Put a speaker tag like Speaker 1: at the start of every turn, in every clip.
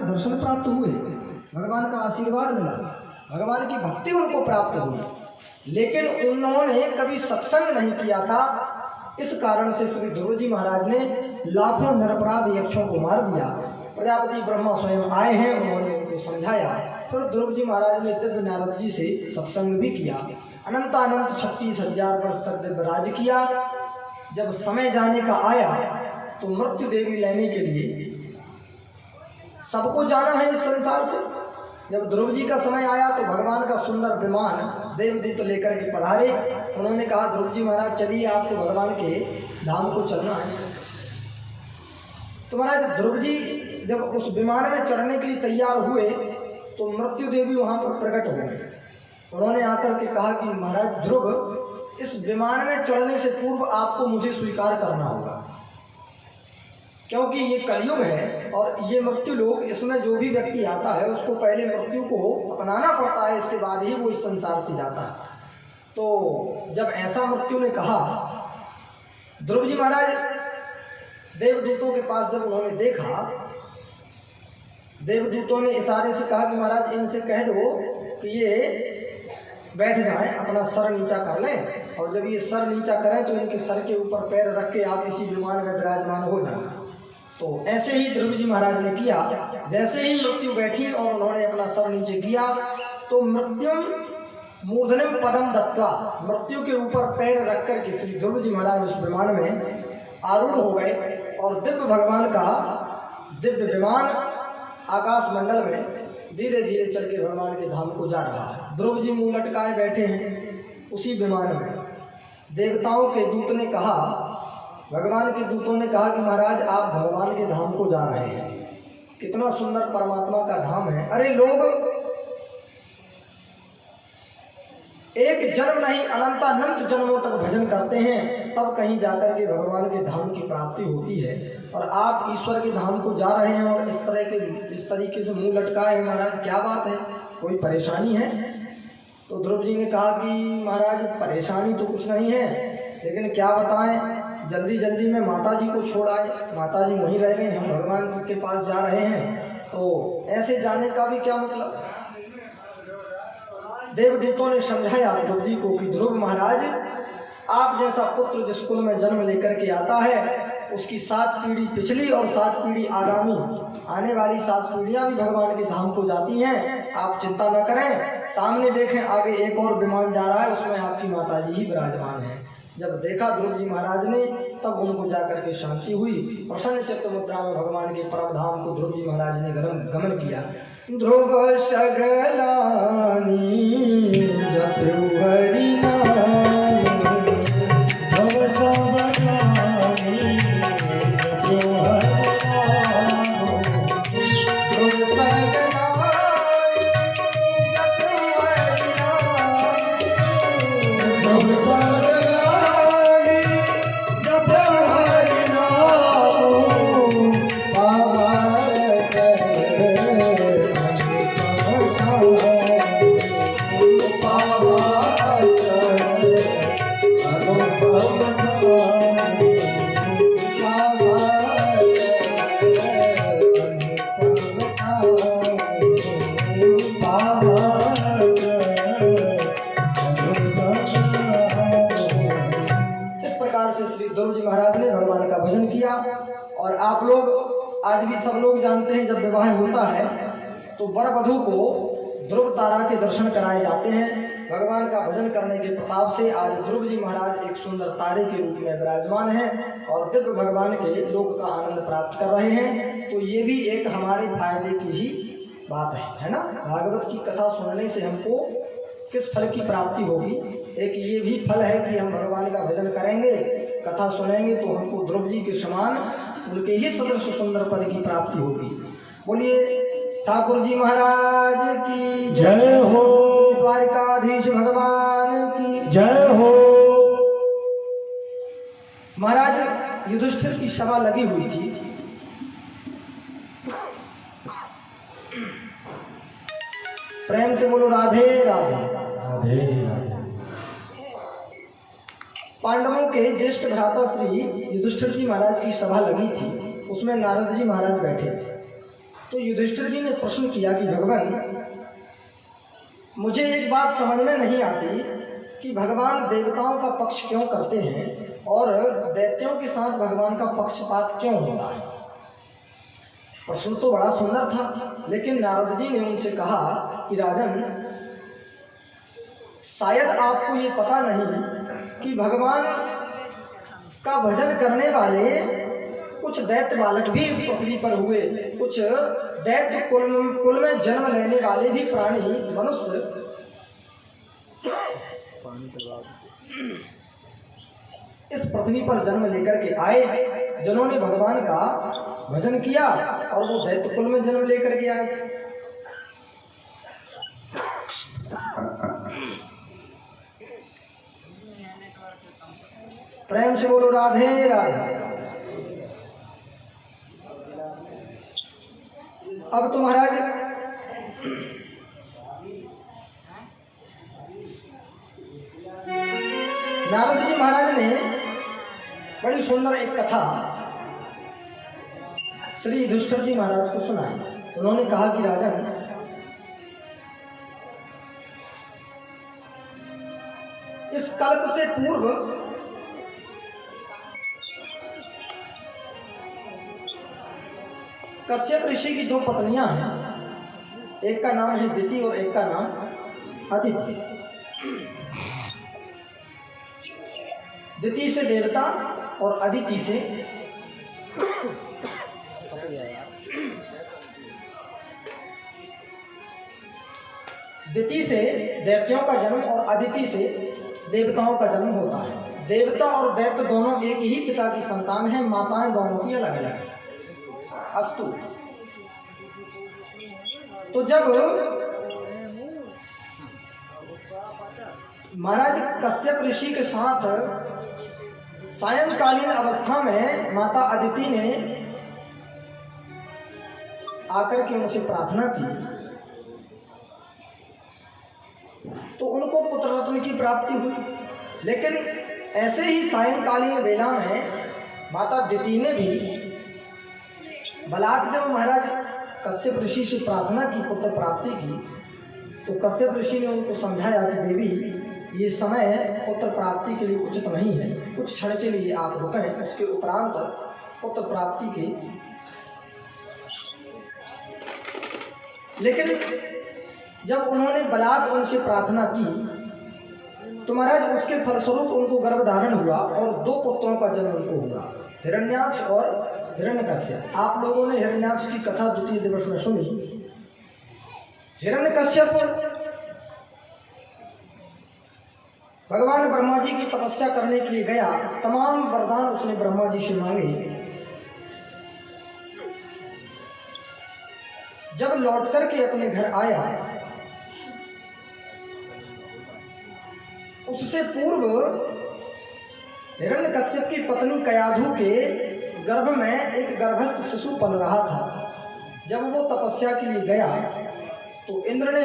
Speaker 1: दर्शन प्राप्त हुए, भगवान का आशीर्वाद मिला, भगवान की भक्ति उनको प्राप्त हुई, लेकिन उन्होंने कभी सत्संग नहीं किया था। इस कारण से श्री ध्रुव जी महाराज ने लाखों निरपराध यक्षों को मार दिया। प्रजापति ब्रह्मा स्वयं आए हैं, उन्होंने उनको समझाया। फिर ध्रुव जी महाराज ने दिव्य नारद जी से सत्संग भी किया। अनंत 36,000 वर्ष तक दिव्य राज किया। जब समय जाने का आया तो मृत्यु देवी लेने के लिए सबको जाना है इस संसार से। जब ध्रुव जी का समय आया तो भगवान का सुंदर विमान देवदूत लेकर के पधारे। उन्होंने कहा, ध्रुव जी महाराज चलिए, आपको भगवान के धाम को चलना है। तो महाराज ध्रुव जी जब उस विमान में चढ़ने के लिए तैयार हुए तो मृत्यु देवी वहां पर प्रकट हो गई। उन्होंने आकर के कहा कि महाराज ध्रुव, इस विमान में चढ़ने से पूर्व आपको मुझे स्वीकार करना होगा, क्योंकि ये कलयुग है और ये मृत्यु लोग, इसमें जो भी व्यक्ति आता है उसको पहले मृत्यु को अपनाना पड़ता है, इसके बाद ही वो इस संसार से जाता है। तो जब ऐसा मृत्यु ने कहा, ध्रुव जी महाराज देवदूतों के पास जब उन्होंने देखा, देवदूतों ने इशारे से कहा कि महाराज इनसे कह दो कि ये बैठ जाएं, अपना सर नीचा कर लें, और जब ये सर नीचा करें तो इनके सर के ऊपर पैर रख के आप इसी विमान में विराजमान हो जाए। तो ऐसे ही ध्रुव जी महाराज ने किया। जैसे ही मृत्यु बैठी और उन्होंने अपना सर नीचे किया तो मृत्युम मूर्धन्यम पदम दत्वा, मृत्यु के ऊपर पैर रख कर के श्री ध्रुव जी महाराज उस विमान में आरूढ़ हो गए और दिव्य भगवान का दिव्य विमान आकाश मंडल में धीरे धीरे चल के भगवान के धाम को जा रहा है। ध्रुव जी मुंह लटकाए बैठे हैं उसी विमान में। देवताओं के दूत ने कहा, भगवान के दूतों ने कहा कि महाराज आप भगवान के धाम को जा रहे हैं, कितना सुंदर परमात्मा का धाम है। अरे लोग एक जन्म नहीं अनंत जन्मों तक भजन करते हैं, तब कहीं जाकर के भगवान के धाम की प्राप्ति होती है, और आप ईश्वर के धाम को जा रहे हैं और इस तरीके से मुंह लटकाए हैं। महाराज क्या बात है, कोई परेशानी है? तो ध्रुव जी ने कहा कि महाराज परेशानी तो कुछ नहीं है, लेकिन क्या बताएं, जल्दी जल्दी में माता जी को छोड़ आए, माता जी वहीं रह गई, हम भगवान के पास जा रहे हैं, तो ऐसे जाने का भी क्या मतलब। देवदूतों ने समझाया ध्रुव जी को कि ध्रुव महाराज, आप जैसा पुत्र जिस कुल में जन्म लेकर के आता है उसकी 7 पीढ़ी पिछली और 7 पीढ़ी आगामी, आने वाली 7 पीढ़ियां भी भगवान के धाम को जाती हैं। आप चिंता न करें, सामने देखें आगे एक और विमान जा रहा है, उसमें आपकी माता जी ही विराजमान है। जब देखा ध्रुव जी महाराज ने, तब उनको जाकर के शांति हुई। प्रसन्न चित्त मुद्रा में भगवान के परम धाम को ध्रुव जी महाराज ने गमन किया। ध्रुव सगलानी जपु हरि नाम, ध्रुव सगलानी जपु हरि नाम, ध्रुव सगलानी जपु हरि नाम, ध्रुव और आप लोग आज भी सब लोग जानते हैं, जब विवाह होता है तो वर वधू को ध्रुव तारा के दर्शन कराए जाते हैं। भगवान का भजन करने के प्रताप से आज ध्रुव जी महाराज एक सुंदर तारे के रूप में विराजमान हैं और दिव्य भगवान के लोक का आनंद प्राप्त कर रहे हैं। तो ये भी एक हमारे फायदे की ही बात है ना। भागवत की कथा सुनने से हमको किस फल की प्राप्ति होगी? एक ये भी फल है कि हम भगवान का भजन करेंगे, कथा सुनेंगे तो हमको ध्रुव जी के समान उनके ही सदृश सुंदर पद की प्राप्ति होगी। बोलिए ठाकुर जी महाराज की
Speaker 2: जय हो,
Speaker 1: द्वारिकाधीश भगवान की
Speaker 2: जय हो।
Speaker 1: महाराज युधिष्ठिर की सभा लगी हुई थी। प्रेम से बोलो राधे राधे।
Speaker 2: राधे राधे।
Speaker 1: पांडवों के ज्येष्ठ भ्राता श्री युधिष्ठिर जी महाराज की सभा लगी थी, उसमें नारद जी महाराज बैठे थे। तो युधिष्ठिर जी ने प्रश्न किया कि भगवान, मुझे एक बात समझ में नहीं आती कि भगवान देवताओं का पक्ष क्यों करते हैं और दैत्यों के साथ भगवान का पक्षपात क्यों होता है। प्रश्न तो बड़ा सुंदर था, लेकिन नारद जी ने उनसे कहा कि राजन, शायद आपको ये पता नहीं कि भगवान का भजन करने वाले कुछ दैत्य बालक भी इस पृथ्वी पर हुए, कुछ दैत्य कुल में जन्म लेने वाले भी प्राणी मनुष्य इस पृथ्वी पर जन्म लेकर के आए, जिन्होंने भगवान का भजन किया और वो दैत्य कुल में जन्म लेकर के आए थे। प्रेम से बोलो राधे राधे। अब तो महाराज नारद जी महाराज ने बड़ी सुंदर एक कथा श्री युधिष्ठिर जी महाराज को सुनाई। उन्होंने कहा कि राजन, इस कल्प से पूर्व कश्यप ऋषि की दो पत्नियां हैं, एक का नाम है दिति और एक का नाम अदिति। दिति से देवता और अदिति से दिति से दैत्यों का जन्म और अदिति से देवताओं का जन्म होता है। देवता और दैत्य दोनों एक ही पिता की संतान हैं, माताएं दोनों की अलग अलग हैं। अस्तु, तो जब महाराज कश्यप ऋषि के साथ सायंकालीन अवस्था में माता अदिति ने आकर के उनसे प्रार्थना की, तो उनको पुत्र रत्न की प्राप्ति हुई। लेकिन ऐसे ही सायंकालीन वेला में माता दिति ने भी बलात् जब महाराज कश्यप ऋषि से प्रार्थना की, पुत्र प्राप्ति की, तो कश्यप ऋषि ने उनको समझाया कि देवी, ये समय पुत्र प्राप्ति के लिए उचित नहीं है, कुछ क्षण के लिए आप रुकें, उसके उपरांत पुत्र प्राप्ति के। लेकिन जब उन्होंने बलात् उनसे प्रार्थना की तो महाराज उसके फलस्वरूप उनको गर्भ धारण हुआ और दो पुत्रों का जन्म उनको हुआ, हिरण्याक्ष और हिरण्यकश्यप। आप लोगों ने हिरण्याक्ष की कथा द्वितीय दिवस में सुनी। हिरण्यकश्यप भगवान ब्रह्मा जी की तपस्या करने के लिए गया, तमाम वरदान उसने ब्रह्मा जी से मांगे। जब लौट करके अपने घर आया, उससे पूर्व हिरण्यकश्यप की पत्नी कयाधु के गर्भ में एक गर्भस्थ शिशु पल रहा था। जब वो तपस्या के लिए गया तो इंद्र ने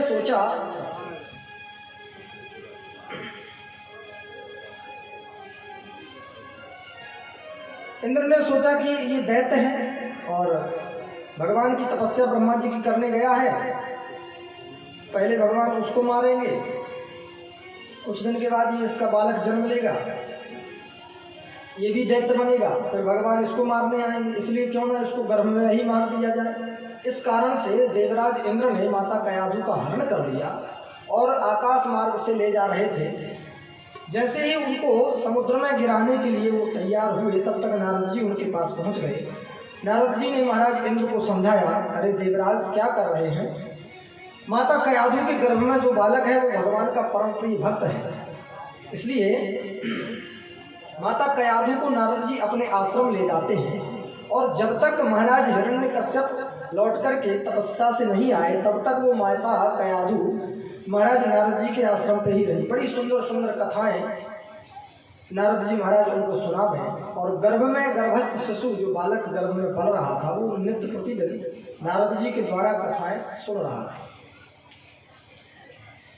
Speaker 1: सोचा कि ये दैत्य है और भगवान की तपस्या ब्रह्मा जी की करने गया है, पहले भगवान उसको मारेंगे, कुछ दिन के बाद ये इसका बालक जन्म लेगा, ये भी दैत्य बनेगा, फिर भगवान इसको मारने आएंगे, इसलिए क्यों ना इसको गर्भ में ही मार दिया जाए। इस कारण से देवराज इंद्र ने माता कयाधु का हरण कर लिया और आकाश मार्ग से ले जा रहे थे। जैसे ही उनको समुद्र में गिराने के लिए वो तैयार हुए, तब तक नारद जी उनके पास पहुंच गए। नारद जी ने महाराज इंद्र को समझाया, अरे देवराज क्या कर रहे हैं, माता कयाधु के गर्भ में जो बालक है वो भगवान का परम प्रिय भक्त है, इसलिए माता कयाधु को नारद जी अपने आश्रम ले जाते हैं और जब तक महाराज हिरण्यकश्यप लौट करके तपस्या से नहीं आए तब तक वो माता कयाधु महाराज नारद जी के आश्रम पे ही रही। बड़ी सुंदर सुंदर कथाएं नारद जी महाराज उनको सुनावे और गर्भ में गर्भस्थ शिशु जो बालक गर्भ में पल रहा था वो नित्य प्रतिदिन नारद जी के द्वारा कथाएं सुन रहा था।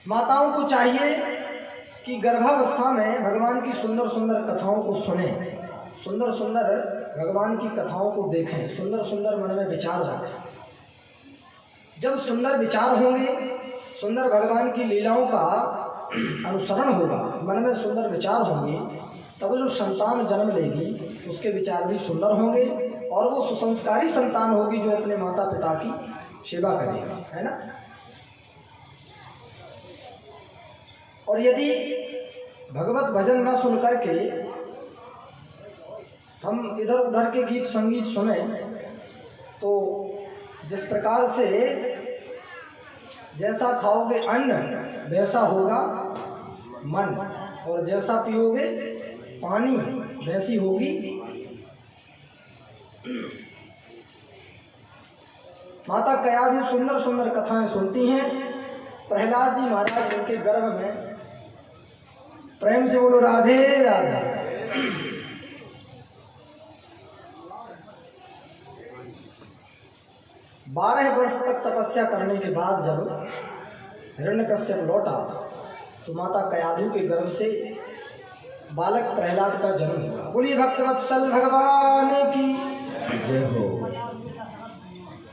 Speaker 1: माताओं को चाहिए कि गर्भावस्था में भगवान की सुंदर सुंदर कथाओं को सुने, सुंदर सुंदर भगवान की कथाओं को देखें, सुंदर सुंदर मन में विचार रखें। जब सुंदर विचार होंगे, सुंदर भगवान की लीलाओं का अनुसरण होगा, मन में सुंदर विचार होंगे, तब जो संतान जन्म लेगी उसके विचार भी सुंदर होंगे और वो सुसंस्कारी संतान होगी जो अपने माता पिता की सेवा करेगी, है ना। और यदि भगवत भजन न सुन करके हम इधर उधर के गीत संगीत सुने तो जिस प्रकार से जैसा खाओगे अन्न वैसा होगा मन, और जैसा पियोगे पानी वैसी होगी। माता कयाधु सुंदर सुंदर कथाएं सुनती हैं। प्रहलाद जी महाराज उनके गर्भ में, प्रेम से बोलो राधे राधे। 12 वर्ष तक तपस्या करने के बाद जब हिरण्यकश्यप लौटा तो माता कयाधु के गर्भ से बालक प्रहलाद का जन्म हुआ। बोलिए भक्तवत्सल भगवान की जय हो।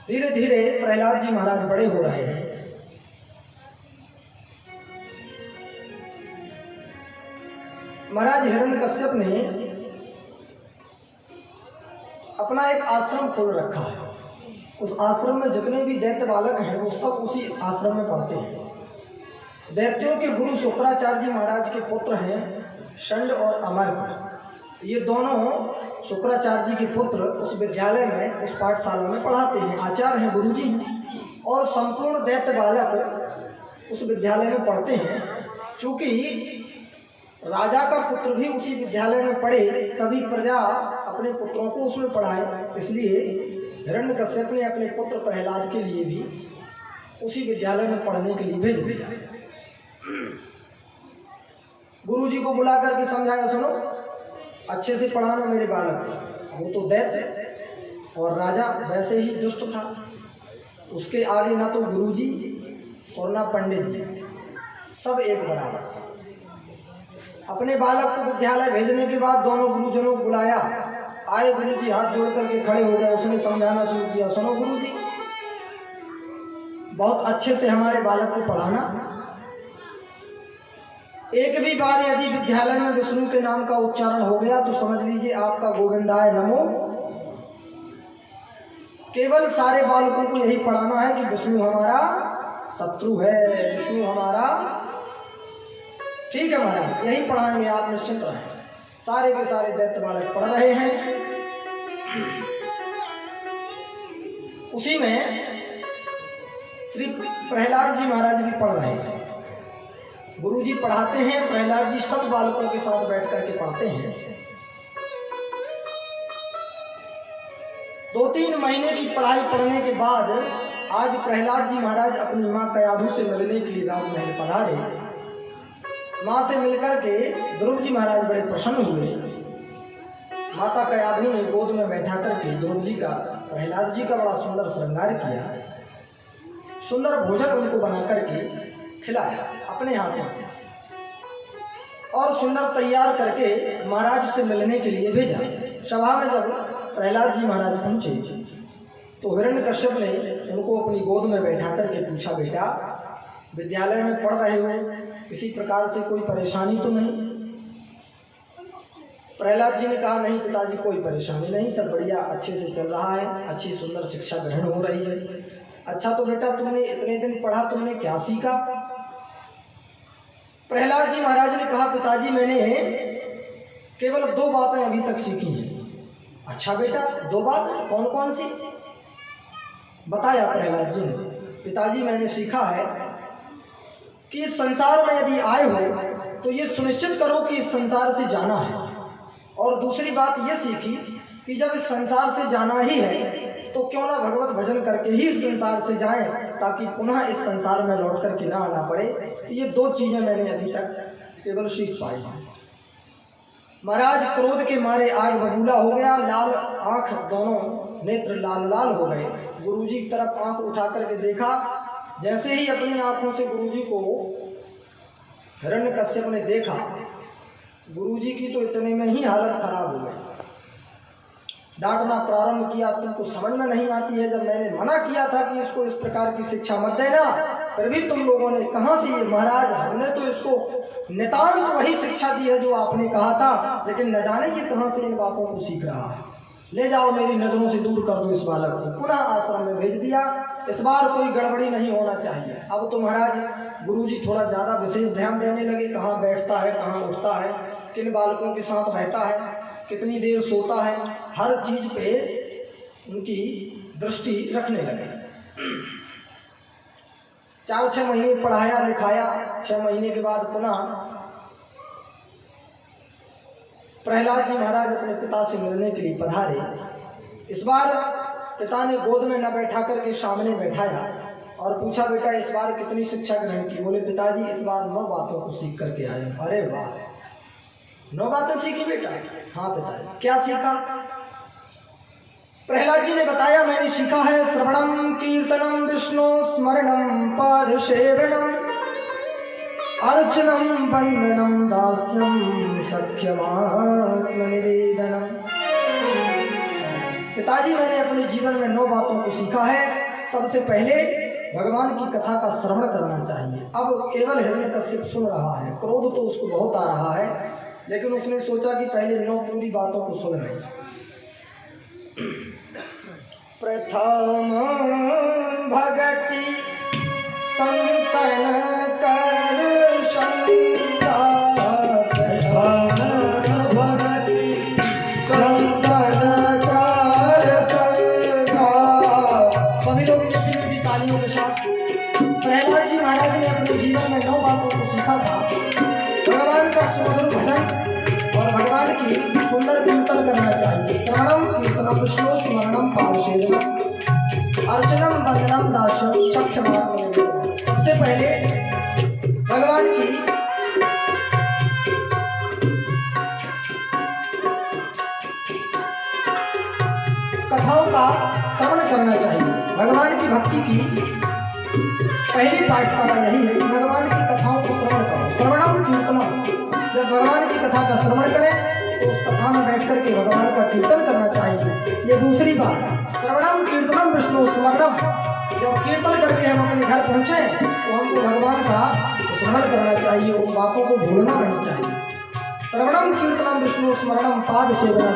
Speaker 1: धीरे धीरे प्रहलाद जी महाराज बड़े हो रहे हैं। महाराज हिरण्यकश्यप ने अपना एक आश्रम खोल रखा है। उस आश्रम में जितने भी दैत्य बालक हैं वो सब उसी आश्रम में पढ़ते हैं। दैत्यों के गुरु शुक्राचार्य जी महाराज के पुत्र हैं षंड और अमर। ये दोनों शुक्राचार्य जी के पुत्र उस विद्यालय में, उस पाठशाला में पढ़ाते हैं, आचार्य हैं, गुरु जी हैं। और संपूर्ण दैत्य बालक उस विद्यालय में पढ़ते हैं। चूँकि राजा का पुत्र भी उसी विद्यालय में पढ़े तभी प्रजा अपने पुत्रों को उसमें पढ़ाए, इसलिए हिरण्यकश्यप ने अपने पुत्र प्रहलाद के लिए भी उसी विद्यालय में पढ़ने के लिए भेज दिया। गुरु जी को बुला करके समझाया, सुनो अच्छे से पढ़ाना मेरे बालक को। वो तो दैत्य और राजा वैसे ही दुष्ट था, उसके आगे ना तो गुरु जी और ना पंडित जी, सब एक बराबर। अपने बालक को विद्यालय भेजने के बाद दोनों गुरुजनों को बुलाया। आए गुरु जी हाथ जोड़ करके खड़े हो गए। उसने समझाना शुरू किया, सुनो गुरु जी, बहुत अच्छे से हमारे बालक को पढ़ाना। एक भी बार यदि विद्यालय में विष्णु के नाम का उच्चारण हो गया तो समझ लीजिए आपका गोविंदाय नमो। केवल सारे बालकों को यही पढ़ाना है कि विष्णु हमारा शत्रु है, विष्णु हमारा, ठीक है महाराज, यही पढ़ाएंगे, आप निश्चिंत रहें। सारे के सारे दैत्य बालक पढ़ रहे हैं। उसी में श्री प्रहलाद जी महाराज भी पढ़ रहे हैं। गुरु जी पढ़ाते हैं, प्रहलाद जी सब बालकों के साथ बैठ करके पढ़ते हैं। 2-3 महीने की पढ़ाई पढ़ने के बाद आज प्रहलाद जी महाराज अपनी माँ कयाधु से मिलने के लिए राजमहल पधारे। माँ से मिलकर के ध्रुव जी महाराज बड़े प्रसन्न हुए। माता कयाधु ने गोद में बैठा करके ध्रुव जी का, प्रहलाद जी का बड़ा सुंदर श्रृंगार किया, सुंदर भोजन उनको बना करके खिलाया अपने हाथों से, और सुंदर तैयार करके महाराज से मिलने के लिए भेजा। सभा में जब प्रहलाद जी महाराज पहुंचे तो हिरण्यकश्यप ने उनको अपनी गोद में बैठा करके पूछा, बेटा विद्यालय में पढ़ रहे हो, किसी प्रकार से कोई परेशानी तो नहीं? प्रहलाद जी ने कहा, नहीं पिताजी कोई परेशानी नहीं, सब बढ़िया अच्छे से चल रहा है, अच्छी सुंदर शिक्षा ग्रहण हो रही है। अच्छा तो बेटा तुमने इतने दिन पढ़ा, तुमने क्या सीखा? प्रहलाद जी महाराज ने कहा, पिताजी मैंने केवल 2 बातें अभी तक सीखी हैं। अच्छा बेटा 2 बात, कौन कौन सी? बताया प्रहलाद जी ने, पिताजी मैंने सीखा है कि इस संसार में यदि आए हो तो ये सुनिश्चित करो कि इस संसार से जाना है। और दूसरी बात ये सीखी कि जब इस संसार से जाना ही है तो क्यों ना भगवत भजन करके ही इस संसार से जाएं, ताकि पुनः इस संसार में लौट करके ना आना पड़े। ये 2 चीज़ें मैंने अभी तक केवल सीख पाई हैं। महाराज क्रोध के मारे आग बबूला हो गया, लाल आंख, दोनों नेत्र लाल लाल हो गए। गुरुजी की तरफ आंख उठा करके देखा, जैसे ही अपनी आंखों से गुरुजी को हिरण्यकश्यप ने देखा, गुरुजी की तो इतने में ही हालत खराब हो गई। डांटना प्रारंभ किया, तुमको समझ में नहीं आती है, जब मैंने मना किया था कि इसको इस प्रकार की शिक्षा मत देना, फिर भी तुम लोगों ने कहाँ से ये महाराज, हमने तो इसको नितांत वही शिक्षा दी है जो आपने कहा था, लेकिन न जाने ये कहाँ से इन बातों को सीख रहा है। ले जाओ, मेरी नजरों से दूर कर दो इस बालक को। पुनः आश्रम में भेज दिया। इस बार कोई गड़बड़ी नहीं होना चाहिए। अब तो महाराज गुरुजी थोड़ा ज़्यादा विशेष ध्यान देने लगे, कहाँ बैठता है, कहाँ उठता है, किन बालकों के साथ रहता है, कितनी देर सोता है, हर चीज पे उनकी दृष्टि रखने लगे। 4-6 महीने पढ़ाया लिखाया। 6 महीने के बाद पुनः प्रहलाद जी महाराज अपने पिता से मिलने के लिए पधारे। इस बार पिता ने गोद में न बैठा करके सामने बैठाया और पूछा, बेटा इस बार कितनी शिक्षा ग्रहण की? बोले, पिताजी इस बार 9 बातों को सीख करके आए। अरे वाह, 9 बातें सीखी बेटा? हाँ पिताजी। क्या सीखा? प्रहलाद जी ने बताया, मैंने सीखा है श्रवणम कीर्तनम विष्णु स्मरणम पाद सेवनम अर्चनम वंदनम दास्यम सख्यमात्म निवेदनम। पिताजी मैंने अपने जीवन में 9 बातों को सीखा है। सबसे पहले भगवान की कथा का श्रवण करना चाहिए। अब केवल हिरण्यकश्यप सुन रहा है, क्रोध तो उसको बहुत आ रहा है, लेकिन उसने सोचा कि पहले 9 पूरी बातों को सुन लें। प्रथम भगति संतन कर शंका, प्रथम भगति संतन कर शंका। सभी लोग इसी तालियों के साथ। प्रहलाद जी महाराज ने अपने जीवन में 9 बातों को सीखा था। भगवान का सुमधुर भजन और भगवान की सुंदर कीर्तन करना चाहिए। श्रवणम कीर्तनम विष्णु स्मरणम पादसेवनम अर्चनम वंदनम दास्यम सख्यमात्म निवेदनम। सबसे पहले भगवान की कथाओं का श्रवण करना चाहिए। भगवान की भक्ति की पहली पाठशाला यही है कि भगवान की कथाओं को श्रवण करो। श्रवणम कीर्तनम, जब भगवान की कथा का श्रवण करें तो उस कथा में बैठ करके भगवान का कीर्तन करना चाहिए। ये दूसरी बात। श्रवणम कीर्तनम विष्णु स्मरणम, जब कीर्तन करके हम अपने घर पहुंचे तो हमको भगवान का स्मरण करना चाहिए, उन बातों को भूलना नहीं चाहिए। श्रवणम कीर्तनम विष्णु स्मरणम पाद सेवनम,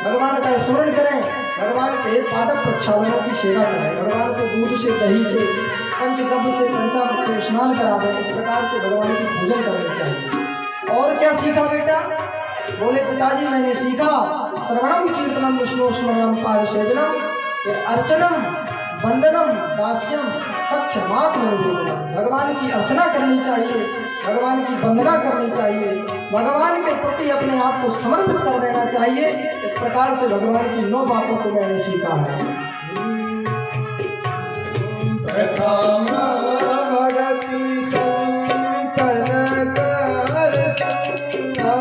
Speaker 1: भगवान का स्मरण करें, भगवान के पाद प्रक्षालनों की सेवा करें, भगवान को दूध से दही से पंचगव्य से पंचामृत से स्नान करावें। इस प्रकार से भगवान की पूजन करनी चाहिए। और क्या सीखा बेटा? बोले, पिताजी मैंने सीखा श्रवणम कीर्तनम विष्णु स्मरणम पाद सेवनम, फिर अर्चनम वंदनम दास्यम सख्यमात्म निवेदनम। भगवान की अर्चना करनी चाहिए, भगवान की वंदना करनी चाहिए, भगवान के प्रति अपने आप को समर्पित कर देना चाहिए। इस प्रकार से भगवान की 9 बातों को मैंने सीखा है। प्रथम भगति संतन कर शंका,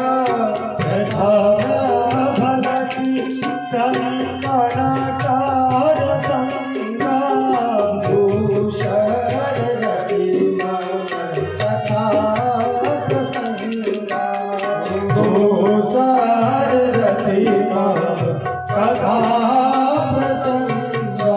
Speaker 1: प्रथम भगति संतन कर शंका, दूसर रति मन कथा प्रसंगा, दूसर रति मन कथा प्रसंगा।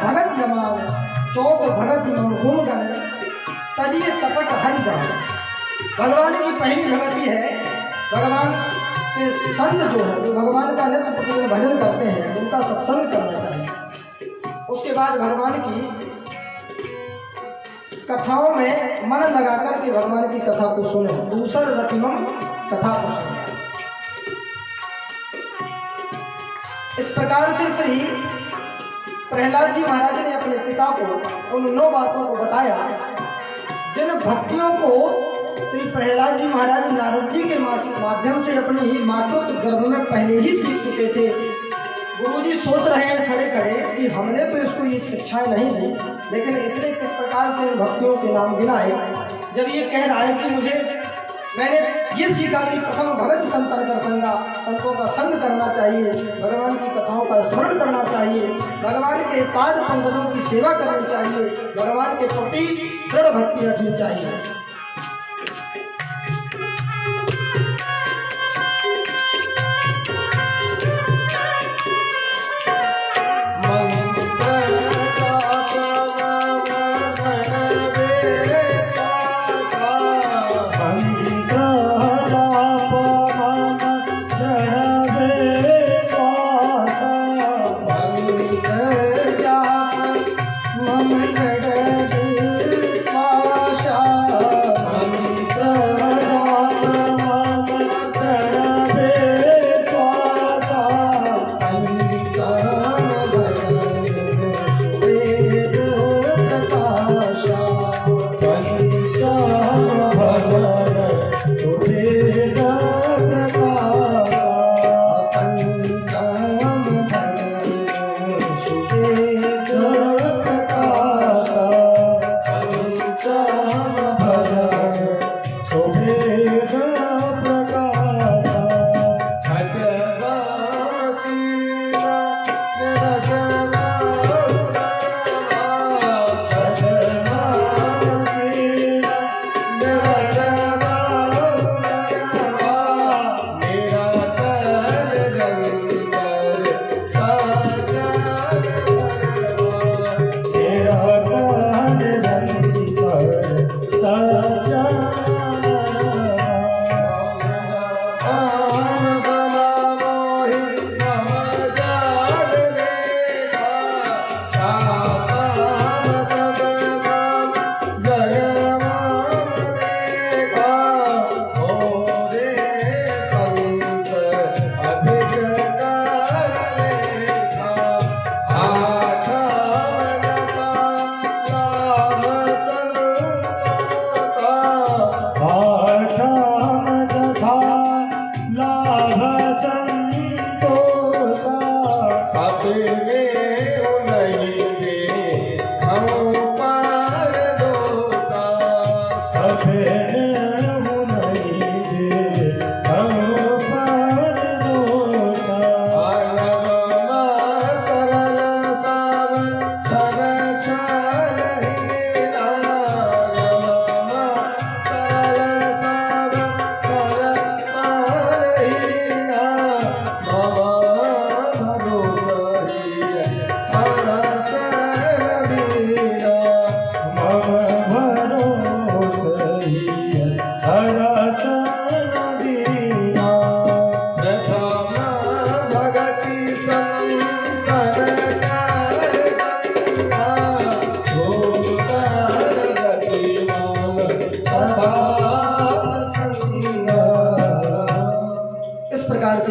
Speaker 1: भगत यमान चौथ भगत गुण गण तजिए कपट हरिगण। भगवान की पहली भगति है, भगवान के संत जो है, जो भगवान का नित्य प्रतिदिन भजन करते हैं, उनका सत्संग करना चाहिए। उसके बाद भगवान की कथाओं में मन लगा करके भगवान की कथा को सुने। दूसर रतिमम कथा को सुने। इस प्रकार से श्री प्रहलाद जी महाराज ने अपने पिता को उन 9 बातों को बताया, जिन भक्तियों को श्री प्रहलाद जी महाराज नारद जी के माध्यम से अपने ही मातृत्व गर्भ में पहले ही सीख चुके थे। गुरुजी सोच रहे हैं खड़े खड़े कि हमने तो इसको ये शिक्षाएं नहीं दी, लेकिन इसने किस प्रकार से इन भक्तियों के नाम गिनाए। जब ये कह रहा है कि मुझे मैंने ये सीखा कि प्रथम भगत संतन कर संगा, संतों का संग करना चाहिए, भगवान की कथाओं का स्मरण करना चाहिए, भगवान के पाद पंकजों की सेवा करनी चाहिए, भगवान के प्रति दृढ़ भक्ति रखनी चाहिए।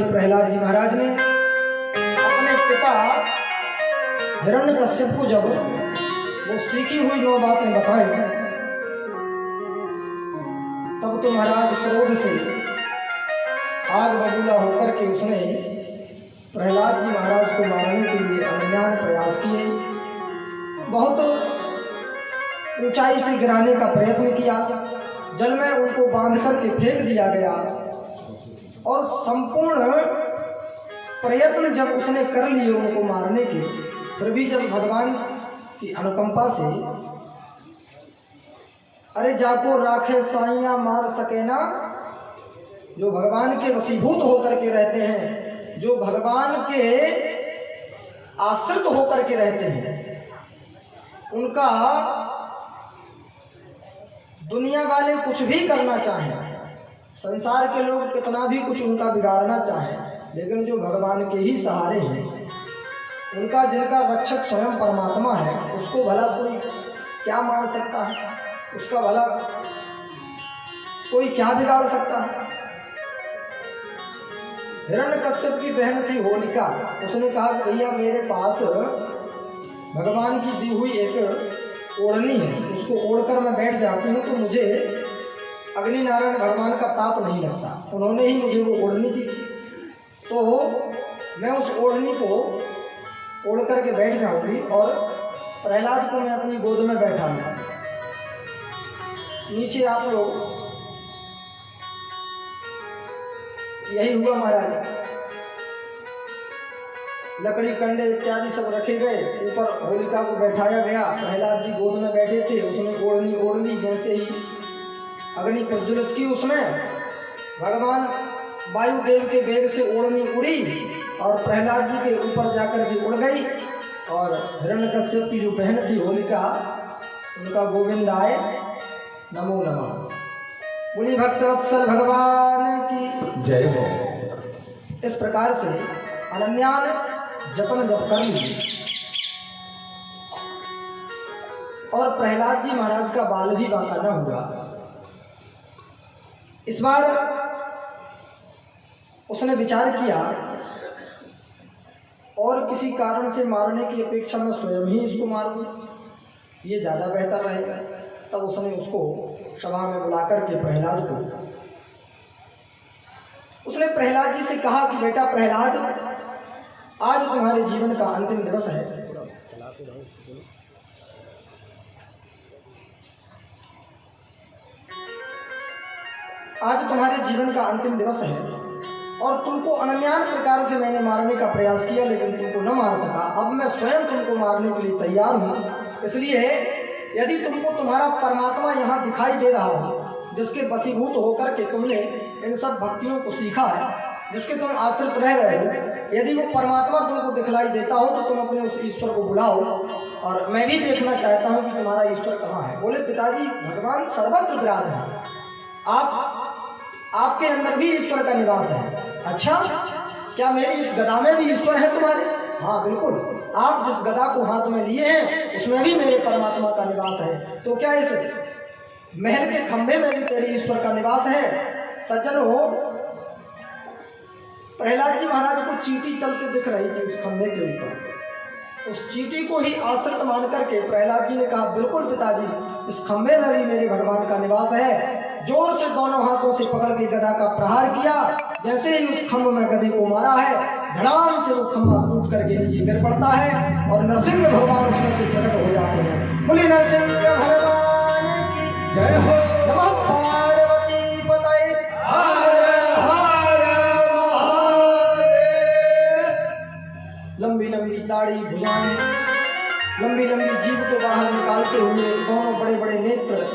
Speaker 1: प्रहलाद जी महाराज ने अपने पिता हिरण्यकश्यप को जब वो सीखी हुई 9 बातें बताई, तब तो महाराज क्रोध से आग बबूला होकर के उसने प्रहलाद जी महाराज को मारने के लिए अनन्यान प्रयास किए। बहुत ऊंचाई से गिराने का प्रयत्न किया, जल में उनको बांध करके फेंक दिया गया और संपूर्ण प्रयत्न जब उसने कर लिए उनको मारने के, फिर भी जब भगवान की अनुकंपा से अरे जाको राखे साइया मार सके ना, जो भगवान के वशीभूत होकर के रहते हैं, जो भगवान के आश्रित होकर के रहते हैं, उनका दुनिया वाले कुछ भी करना चाहें, संसार के लोग कितना भी कुछ उनका बिगाड़ना चाहें, लेकिन जो भगवान के ही सहारे हैं, उनका जिनका रक्षक स्वयं परमात्मा है, उसको भला कोई क्या मार सकता है, उसका भला कोई क्या बिगाड़ सकता है। हिरण्यकश्यप की बहन थी होलिका, उसने कहा भैया मेरे पास भगवान की दी हुई एक ओढ़नी है, उसको ओढ़कर मैं बैठ जाती हूँ तो मुझे अग्नि नारायण भगवान का ताप नहीं लगता। उन्होंने ही मुझे वो ओढ़नी दी थी, तो मैं उस ओढ़नी को ओढ़ करके बैठ जाऊंगी और प्रहलाद को मैं अपनी गोद में बैठा लूँगा। नीचे आप लोग यही हुआ महाराज। लकड़ी कंडे इत्यादि सब रखे गए, ऊपर होलिका को बैठाया गया। प्रहलाद जी गोद में बैठे थे, उसने ओढ़नी ओढ़ ली। जैसे ही अग्नि प्रज्वलित की, उसमें भगवान वायुदेव के वेग से ओढ़नी उड़ी और प्रहलाद जी के ऊपर जाकर के उड़ गई। और हिरण्यकश्यप की जो बहन थी होलिका, उनका गोविंद आए नमो नमः। बोली भक्तवत्सल भगवान की
Speaker 2: जय हो।
Speaker 1: इस प्रकार से अनन्या ने जपन जप कर ली और प्रहलाद जी महाराज का बाल भी बांका न हुआ। इस बार उसने विचार किया और किसी कारण से मारने की अपेक्षा में स्वयं ही इसको मार दूं, ये ज़्यादा बेहतर रहेगा। तब उसने उसको सभा में बुलाकर के प्रहलाद को, उसने प्रहलाद जी से कहा कि बेटा प्रहलाद, आज तुम्हारे जीवन का अंतिम दिवस है। आज तुम्हारे जीवन का अंतिम दिवस है और तुमको अनन्यान प्रकार से मैंने मारने का प्रयास किया, लेकिन तुमको न मार सका। अब मैं स्वयं तुमको मारने के लिए तैयार हूँ। इसलिए यदि तुमको तुम्हारा परमात्मा यहाँ दिखाई दे रहा हो, जिसके वशीभूत होकर के तुमने इन सब भक्तियों को सीखा है, जिसके तुम आश्रित रह रहे हो, यदि वो परमात्मा तुमको दिखलाई देता हो तो तुम अपने उस ईश्वर को बुलाओ और मैं भी देखना चाहता हूँ कि तुम्हारा ईश्वर कहाँ है। बोले पिताजी, भगवान सर्वत्र विराज है, आपके अंदर भी ईश्वर का निवास है। अच्छा, क्या मेरी इस गदा में भी ईश्वर है तुम्हारे? हाँ बिल्कुल, आप जिस गदा को हाथ में लिए हैं उसमें भी मेरे परमात्मा का निवास है। तो क्या इस महल के खंभे में भी तेरी ईश्वर का निवास है? सज्जन हो, प्रहलाद जी महाराज को चींटी चलते दिख रही थी उस खंभे के ऊपर। उस चींटी को ही आश्रित मान करके प्रहलाद जी ने कहा, बिल्कुल पिताजी, इस खंभे में भी मेरे भगवान का निवास है। जोर से दोनों हाथों से पकड़ के गदा का प्रहार किया। जैसे ही उस खंभ में गदे को मारा है, धड़ाम से वो खंभा टूट करके नीचे गिर पड़ता है और नरसिंह भगवान उसमें से प्रकट हो जाते हैं। बोले नरसिंह भगवान की
Speaker 2: जय हो।
Speaker 1: नमः पार्वती पतये
Speaker 2: हर हर महादेव।
Speaker 1: लंबी लंबी दाढ़ी, भुजाएं, लंबी लंबी जीभ को बाहर निकालते हुए दोनों बड़े बड़े नेत्र,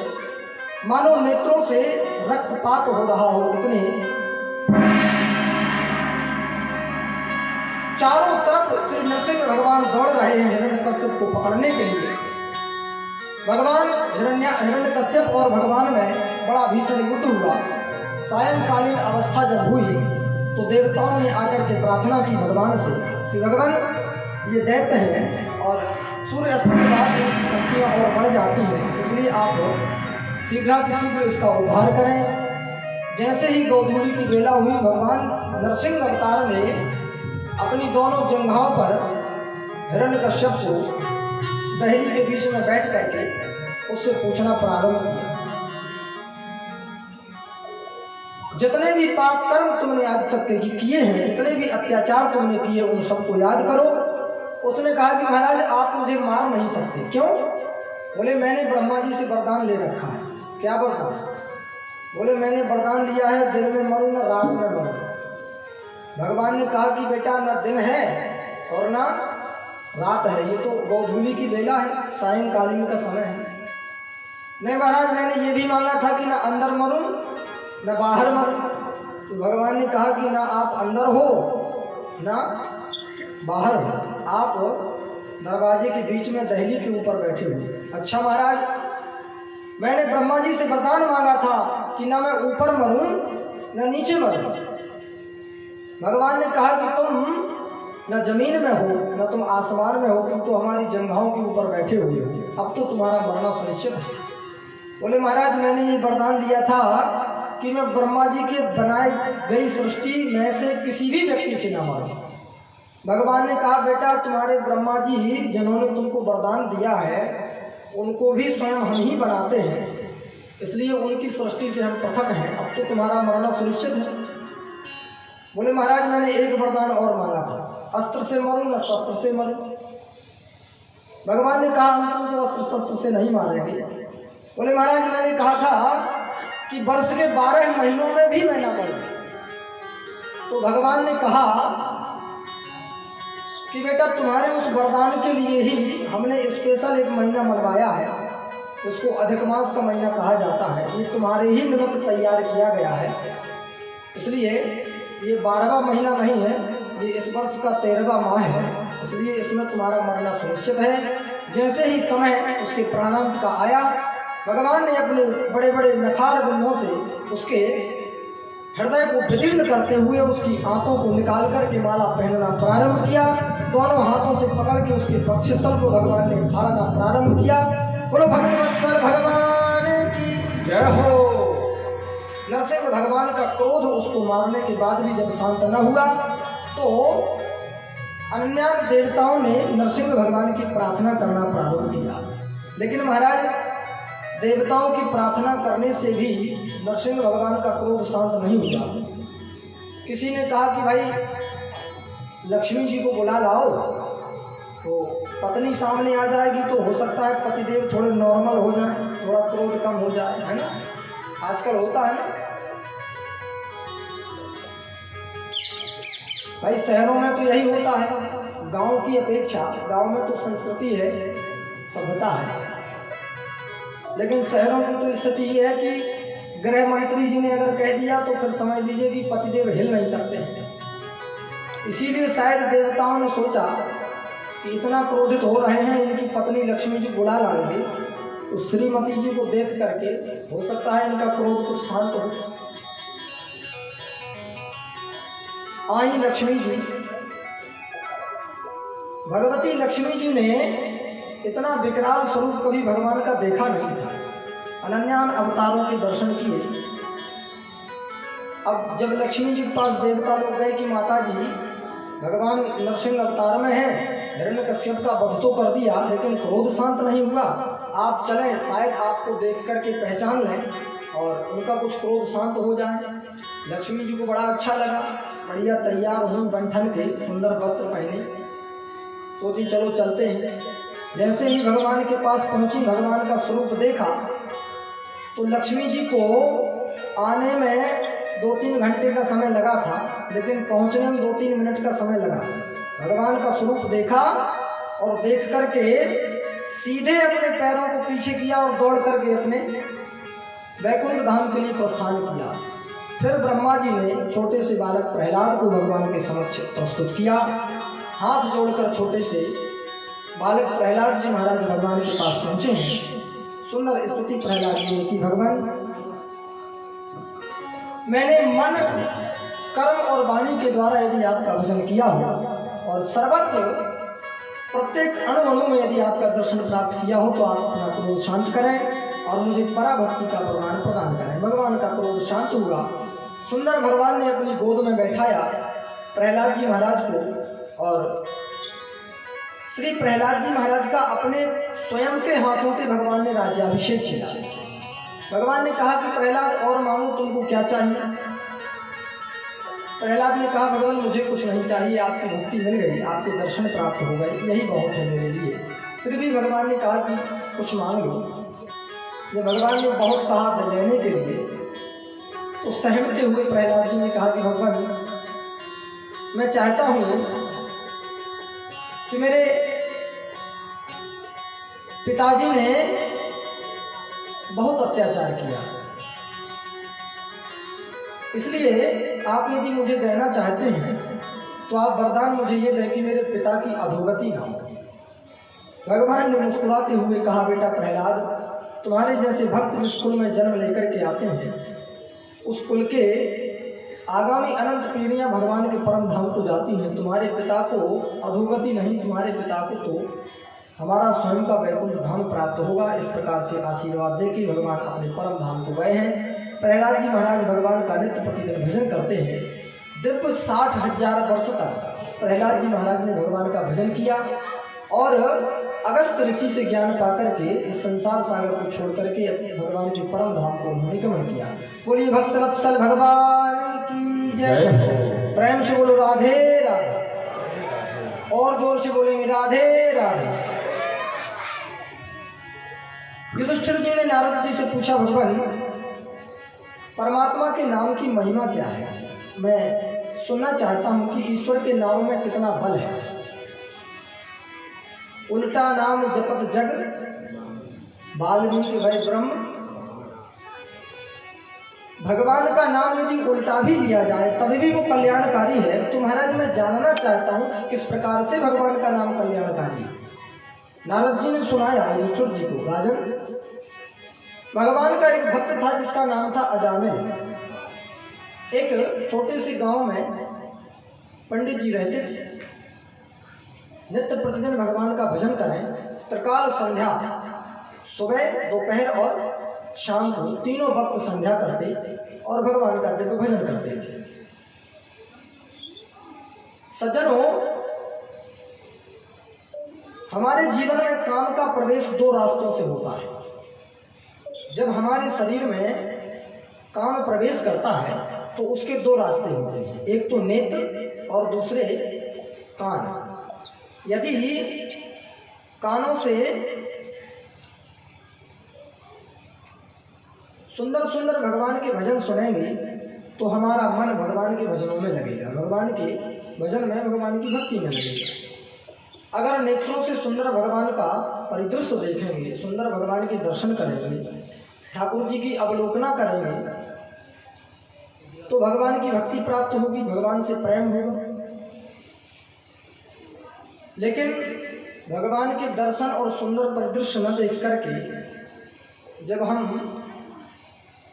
Speaker 1: मानो नेत्रों से रक्तपात हो रहा हो, इतने चारों तरफ श्री नरसिंह भगवान दौड़ रहे हैं हिरण्यकश्यप को पकड़ने के लिए। भगवान हिरण्यकश्यप और भगवान में बड़ा भीषण युद्ध हुआ। सायंकालीन अवस्था जब हुई तो देवताओं ने आकर के प्रार्थना की भगवान से कि भगवान, ये दैत्य हैं और सूर्यास्त के बाद इनकी शक्तियाँ और बढ़ जाती हैं, इसलिए आप शीघ्र इसका उद्धार करें। जैसे ही गोधूली की बेला हुई, भगवान नरसिंह अवतार ने अपनी दोनों जंघाओं पर हिरण्यकश्यप को दहली के बीच में बैठ करके उससे पूछना प्रारंभ किया, जितने भी पाप कर्म तुमने आज तक किए हैं, जितने भी अत्याचार तुमने किए, उन सबको याद करो। उसने कहा कि महाराज, आप मुझे मार नहीं सकते। क्यों? बोले मैंने ब्रह्मा जी से वरदान ले रखा है। क्या वरदान? बोले मैंने वरदान लिया है, दिन में मरूं न रात में मरूं। भगवान ने कहा कि बेटा, न दिन है और ना रात है, ये तो गोधूली की बेला है, सायंकालीन का समय है। नहीं महाराज, मैंने ये भी मांगा था कि न अंदर मरूं न बाहर मरूं। तो भगवान ने कहा कि ना आप अंदर हो ना बाहर हो, आप दरवाजे के बीच में दहली के ऊपर बैठे हो। अच्छा महाराज, मैंने ब्रह्मा जी से वरदान मांगा था कि ना मैं ऊपर मरूं न नीचे मरूं। भगवान ने कहा कि तुम न जमीन में हो न तुम आसमान में हो, तुम तो हमारी जंघाओं के ऊपर बैठे हुए हो, अब तो तुम्हारा मरना सुनिश्चित है। बोले महाराज, मैंने ये वरदान दिया था कि मैं ब्रह्मा जी के बनाई गई सृष्टि में से किसी भी व्यक्ति से न मारूं। भगवान ने कहा बेटा, तुम्हारे ब्रह्मा जी जिन्होंने तुमको वरदान दिया है, उनको भी स्वयं हम ही बनाते हैं, इसलिए उनकी सृष्टि से हम पृथक हैं, अब तो तुम्हारा मरना सुनिश्चित है। बोले महाराज, मैंने एक वरदान और मांगा था, अस्त्र से मरूं न शस्त्र से मरूं। भगवान ने कहा हम तुमको अस्त्र शस्त्र से नहीं मारेंगे। बोले महाराज, मैंने कहा था कि वर्ष के 12 महीनों में भी मैं ना मरूं। तो भगवान ने कहा कि बेटा तुम्हारे उस वरदान के लिए ही हमने स्पेशल एक महीना मनवाया है, इसको अधिक मास का महीना कहा जाता है। ये तुम्हारे ही निमित्त तैयार किया गया है, इसलिए ये 12वां महीना नहीं है, ये इस वर्ष का 13वां माह है, इसलिए इसमें तुम्हारा मरना सुनिश्चित है। जैसे ही समय उसके प्राणांत का आया, भगवान ने अपने बड़े बड़े नखार बिंदुओं से उसके हृदय को विदीर्ण करते हुए उसकी आंखों को निकाल करके माला पहनना प्रारंभ किया। दोनों हाथों से पकड़ के उसके वक्षस्थल को भगवान ने फाड़ना प्रारंभ किया। बोलो भक्तवत्सल भगवान की
Speaker 2: जय हो।
Speaker 1: नरसिंह भगवान का क्रोध उसको मारने के बाद भी जब शांत न हुआ तो अन्य देवताओं ने नरसिंह भगवान की प्रार्थना करना प्रारंभ किया। लेकिन महाराज, देवताओं की प्रार्थना करने से भी नरसिंह भगवान का क्रोध शांत नहीं हुआ। किसी ने कहा कि भाई लक्ष्मी जी को बुला लाओ, तो पत्नी सामने आ जाएगी तो हो सकता है पतिदेव थोड़े नॉर्मल हो जाए, थोड़ा क्रोध कम हो जाए, है ना। आजकल होता है ना भाई, शहरों में तो यही होता है, गांव की अपेक्षा गांव में तो संस्कृति है, सभ्यता है, लेकिन शहरों की तो स्थिति ये है कि गृह मंत्री जी ने अगर कह दिया तो फिर समझ लीजिए कि पतिदेव हिल नहीं सकते हैं। इसीलिए शायद देवताओं ने सोचा कि इतना क्रोधित हो रहे हैं, इनकी पत्नी लक्ष्मी जी बुला लाएंगे तो श्रीमती जी को देख करके हो सकता है इनका क्रोध कुछ शांत हो। आई लक्ष्मी जी, भगवती लक्ष्मी जी ने इतना विकराल स्वरूप कभी भगवान का देखा नहीं था। अनन्यान अवतारों के दर्शन किए। अब जब लक्ष्मी जी के पास देवता लोग गए कि माता जी भगवान नरसिंह अवतार में है, हिरण्यकश्यप का वध तो कर दिया लेकिन क्रोध शांत नहीं हुआ, आप चलें, शायद आपको देख करके पहचान लें और उनका कुछ क्रोध शांत हो जाए। लक्ष्मी जी को बड़ा अच्छा लगा, बढ़िया तैयार हुई, बंठन के सुंदर वस्त्र पहने, सोची चलो चलते हैं। जैसे ही भगवान के पास पहुंची, भगवान का स्वरूप देखा तो लक्ष्मी जी को आने में 2-3 घंटे का समय लगा था, लेकिन पहुंचने में 2-3 मिनट का समय लगा। भगवान का स्वरूप देखा और देख करके सीधे अपने पैरों को पीछे किया और दौड़ करके अपने वैकुंठ धाम के लिए प्रस्थान किया। फिर ब्रह्मा जी ने छोटे से बालक प्रहलाद को भगवान के समक्ष प्रस्तुत किया। हाथ जोड़कर छोटे से बालक प्रहलाद जी महाराज भगवान के पास पहुंचे हैं। सुंदर स्तुति प्रहलाद जी ने की, भगवान मैंने मन, कर्म और वाणी के द्वारा यदि आपका भजन किया हो और सर्वत्र प्रत्येक अणु अणु में यदि आपका दर्शन प्राप्त किया हो तो आप अपना क्रोध शांत करें और मुझे पराभक्ति का प्रमाण प्रदान करें। भगवान का क्रोध शांत हुआ। सुंदर भगवान ने अपनी गोद में बैठाया प्रहलाद जी महाराज को और श्री प्रहलाद जी महाराज का अपने स्वयं के हाथों से भगवान ने राज्याभिषेक किया। भगवान ने कहा कि प्रहलाद और मांगो, तुमको क्या चाहिए। प्रहलाद ने कहा भगवान मुझे कुछ नहीं चाहिए, आपकी भक्ति मिल गई, आपके दर्शन प्राप्त हो गए, यही बहुत है मेरे लिए। फिर भी भगवान ने कहा कि कुछ मांग लो। जब भगवान ने बहुत कहा लेने के लिए तो सहमते हुए प्रहलाद जी ने कहा कि भगवान मैं चाहता हूँ कि मेरे पिताजी ने बहुत अत्याचार किया, इसलिए आप यदि मुझे देना चाहते हैं तो आप वरदान मुझे ये दें कि मेरे पिता की अधोगति ना हो। भगवान ने मुस्कुराते हुए कहा बेटा प्रहलाद, तुम्हारे जैसे भक्त जिस कुल में जन्म लेकर के आते हैं उस कुल के आगामी अनंत पीढ़ियां भगवान के परम धाम को जाती हैं। तुम्हारे पिता को अधोगति नहीं, तुम्हारे पिता को तो हमारा स्वयं का वैकुंठ धाम प्राप्त होगा। इस प्रकार से आशीर्वाद दे के भगवान अपने परम धाम को गए हैं। प्रहलाद जी महाराज भगवान का नित्य प्रतिदिन भजन करते हैं। दिव्य 60,000 वर्ष तक प्रहलाद जी महाराज ने भगवान का भजन किया और अगस्त ऋषि से ज्ञान पाकर के इस संसार सागर को छोड़ करके अपने भगवान के परम धाम को उन्होंने गमन किया। बोलिए भक्तवत्सल भगवान की जय। प्रेम से बोलो राधे राधे, और जोर से बोलेंगे राधे राधे। युधिष्ठिर जी ने नारद जी से पूछा भगवान परमात्मा के नाम की महिमा क्या है, मैं सुनना चाहता हूं कि ईश्वर के नाम में कितना बल है। उल्टा नाम जपत जग, वाल्मीकि वै ब्रह्म। भगवान का नाम यदि उल्टा भी लिया जाए तभी भी वो कल्याणकारी है। तो महाराज मैं जानना चाहता हूं कि किस प्रकार से भगवान का नाम कल्याणकारी है। नारद जी ने सुनाया युधिष्ठिर जी को, राजन भगवान का एक भक्त था जिसका नाम था अजामिल। एक छोटे से गांव में पंडित जी रहते थे। नित्य प्रतिदिन भगवान का भजन करें, त्रिकाल संध्या, सुबह दोपहर और शाम को तीनों वक्त संध्या करते और भगवान का दिव्य भजन करते थे। सज्जनों, हमारे जीवन में काम का प्रवेश दो रास्तों से होता है। जब हमारे शरीर में काम प्रवेश करता है तो उसके दो रास्ते होते हैं, एक तो नेत्र और दूसरे कान। यदि कानों से सुंदर सुंदर भगवान के भजन सुनेंगे तो हमारा मन भगवान के भजनों में लगेगा, भगवान के भजन में, भगवान की भक्ति में लगेगा। अगर नेत्रों से सुंदर भगवान का परिदृश्य देखेंगे, सुंदर भगवान के दर्शन करेंगे, ठाकुर जी की अवलोकना करेंगे तो भगवान की भक्ति प्राप्त होगी, भगवान से प्रेम होगा। लेकिन भगवान के दर्शन और सुंदर परिदृश्य न देख करके जब हम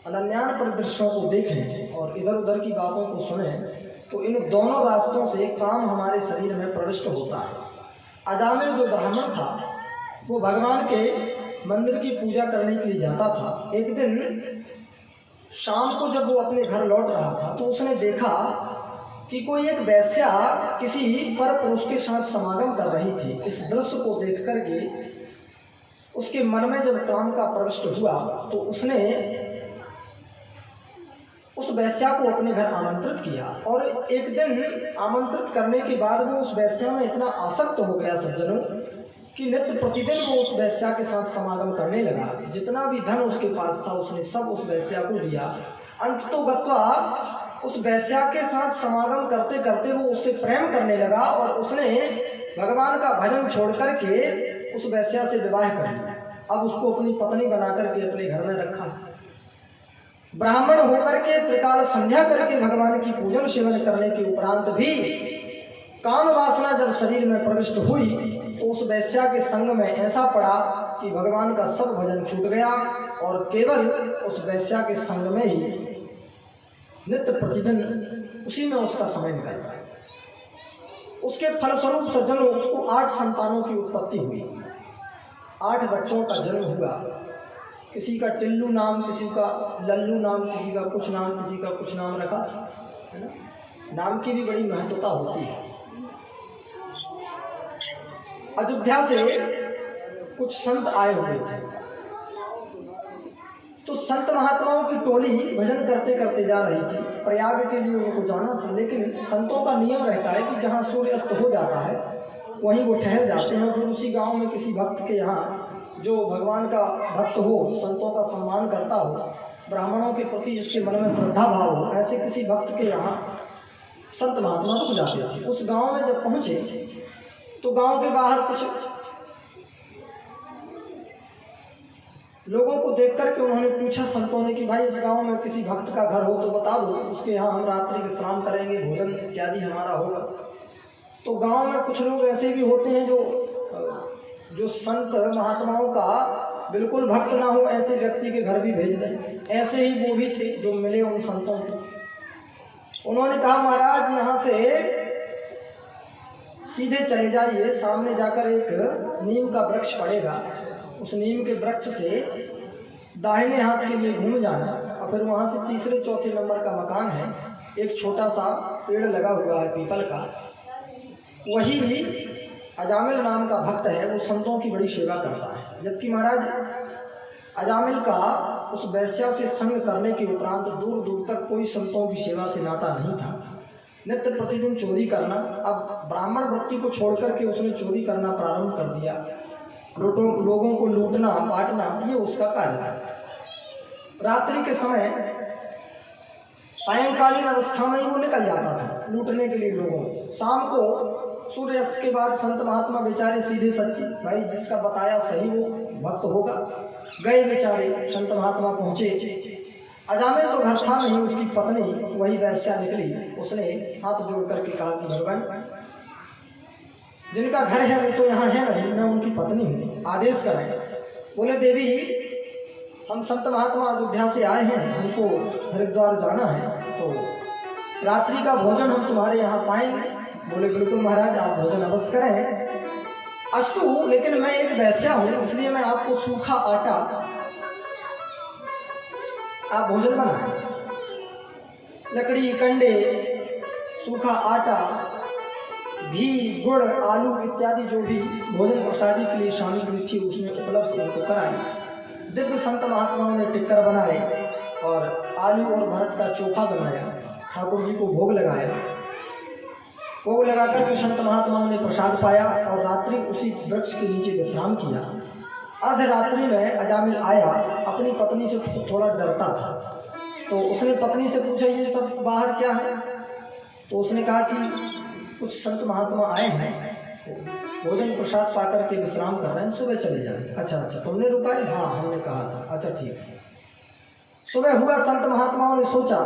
Speaker 1: अनन्यान परिदृश्यों को देखें और इधर उधर की बातों को सुने तो इन दोनों रास्तों से काम हमारे शरीर में प्रविष्ट होता है। अजामिल जो ब्राह्मण था वो भगवान के मंदिर की पूजा करने के लिए जाता था। एक दिन शाम को जब वो अपने घर लौट रहा था तो उसने देखा कि कोई एक वेश्या किसी पर पुरुष के साथ समागम कर रही थी। इस दृश्य को देख करके उसके मन में जब काम का प्रविष्ट हुआ तो उसने उस वेश्या को अपने घर आमंत्रित किया और एक दिन आमंत्रित करने के बाद वो उस वेश्या में इतना आसक्त हो गया सज्जनों कि नित्य प्रतिदिन वो उस वेश्या के साथ समागम करने लगा। जितना भी धन उसके पास था उसने सब उस वेश्या को दिया। अंत तो गत्वा उस वेश्या के साथ समागम करते करते वो उससे प्रेम करने लगा और उसने भगवान का भजन छोड़ करके उस वेश्या से विवाह कर लिया। अब उसको अपनी पत्नी बना करके अपने घर में रखा। ब्राह्मण होकर के त्रिकाल संध्या करके भगवान की पूजन सेवन करने के उपरांत भी काम वासना जब शरीर में प्रविष्ट हुई तो उस वैश्या के संग में ऐसा पड़ा कि भगवान का सब भजन छूट गया और केवल उस वैश्या के संग में ही नित्य प्रतिदिन उसी में उसका समय निकलता है। उसके फलस्वरूप सज्जनों उसको 8 संतानों की उत्पत्ति हुई, 8 बच्चों का जन्म हुआ। किसी का टिल्लू नाम, किसी का लल्लू नाम, किसी का कुछ नाम, किसी का कुछ नाम रखा, है ना। नाम की भी बड़ी महत्वता होती है। अयोध्या से कुछ संत आए हुए थे तो संत महात्माओं की टोली भजन करते करते जा रही थी। प्रयाग के लिए उनको जाना था, लेकिन संतों का नियम रहता है कि जहाँ सूर्य अस्त हो जाता है वहीं वो ठहर जाते हैं। फिर उसी गांव में किसी भक्त के यहाँ जो भगवान का भक्त हो, संतों का सम्मान करता हो, ब्राह्मणों के प्रति जिसके मन में श्रद्धा भाव हो, ऐसे किसी भक्त के यहाँ संत महात्मा रुक जाते थे। उस गांव में जब पहुँचे तो गांव के बाहर कुछ लोगों को देख करके उन्होंने पूछा संतों ने कि भाई इस गांव में किसी भक्त का घर हो तो बता दो, उसके यहाँ हम रात्रि विश्राम करेंगे, भोजन इत्यादि हमारा होगा। तो गांव में कुछ लोग ऐसे भी होते हैं जो संत महात्माओं का बिल्कुल भक्त ना हो, ऐसे व्यक्ति के घर भी भेज दें। ऐसे ही वो भी थे जो मिले उन संतों को। उन्होंने कहा महाराज यहाँ से सीधे चले जाइए, सामने जाकर एक नीम का वृक्ष पड़ेगा, उस नीम के वृक्ष से दाहिने हाथ के लिए घूम जाना और फिर वहाँ से तीसरे चौथे नंबर का मकान है, एक छोटा सा पेड़ लगा हुआ है पीपल का, वही अजामिल नाम का भक्त है, वो संतों की बड़ी सेवा करता है। जबकि महाराज अजामिल का उस वैश्या से संग करने के उपरांत दूर दूर तक कोई संतों की सेवा से नाता नहीं था। नित्य प्रतिदिन चोरी करना, अब ब्राह्मण वृत्ति को छोड़ करके उसने चोरी करना प्रारंभ कर दिया। लोगों को लूटना बांटना ये उसका कार्य था। रात्रि के समय सायंकालीन अवस्था में ही वो निकल जाता था लूटने के लिए लोगों को। शाम को सूर्यास्त के बाद संत महात्मा बेचारे सीधे सच्चे, भाई जिसका बताया सही वो भक्त होगा, गए बेचारे। संत महात्मा पहुँचे, अजामिल तो घर था नहीं, उसकी पत्नी वही वैश्या निकली। उसने हाथ जोड़ करके कहा कि भगवान, जिनका घर है वो तो यहाँ है नहीं, मैं उनकी पत्नी हूँ, आदेश कराएं। बोले देवी, हम संत महात्मा अयोध्या से आए हैं, हमको हरिद्वार जाना है, तो रात्रि का भोजन हम तुम्हारे यहाँ पाएंगे। बोले बिल्कुल महाराज, आप भोजन अवश्य करें। अस्तु, लेकिन मैं एक वैश्या हूँ, इसलिए मैं आपको सूखा आटा, आप भोजन बनाएं, लकड़ी, कंडे, सूखा आटा, घी, गुड़, आलू इत्यादि जो भी भोजन प्रसादी के लिए सामग्री थी उसने उपलब्ध उनको कराई। दिव्य संत महात्माओं ने टिक्कर बनाए और आलू और भरत का चोखा बनाया, ठाकुर जी को भोग लगाया। भोग लगा करके संत महात्माओं ने प्रसाद पाया और रात्रि उसी वृक्ष के नीचे विश्राम किया। अर्धरात्रि में अजामिल आया, अपनी पत्नी से थोड़ा डरता था, तो उसने पत्नी से पूछा ये सब बाहर क्या है? तो उसने कहा कि कुछ संत महात्मा आए हैं, भोजन प्रसाद पा करके विश्राम कर रहे हैं, सुबह चले जाएंगे। अच्छा अच्छा, तुमने रुकाई? हाँ, हमने कहा था। अच्छा ठीक है। सुबह हुआ, संत महात्माओं ने सोचा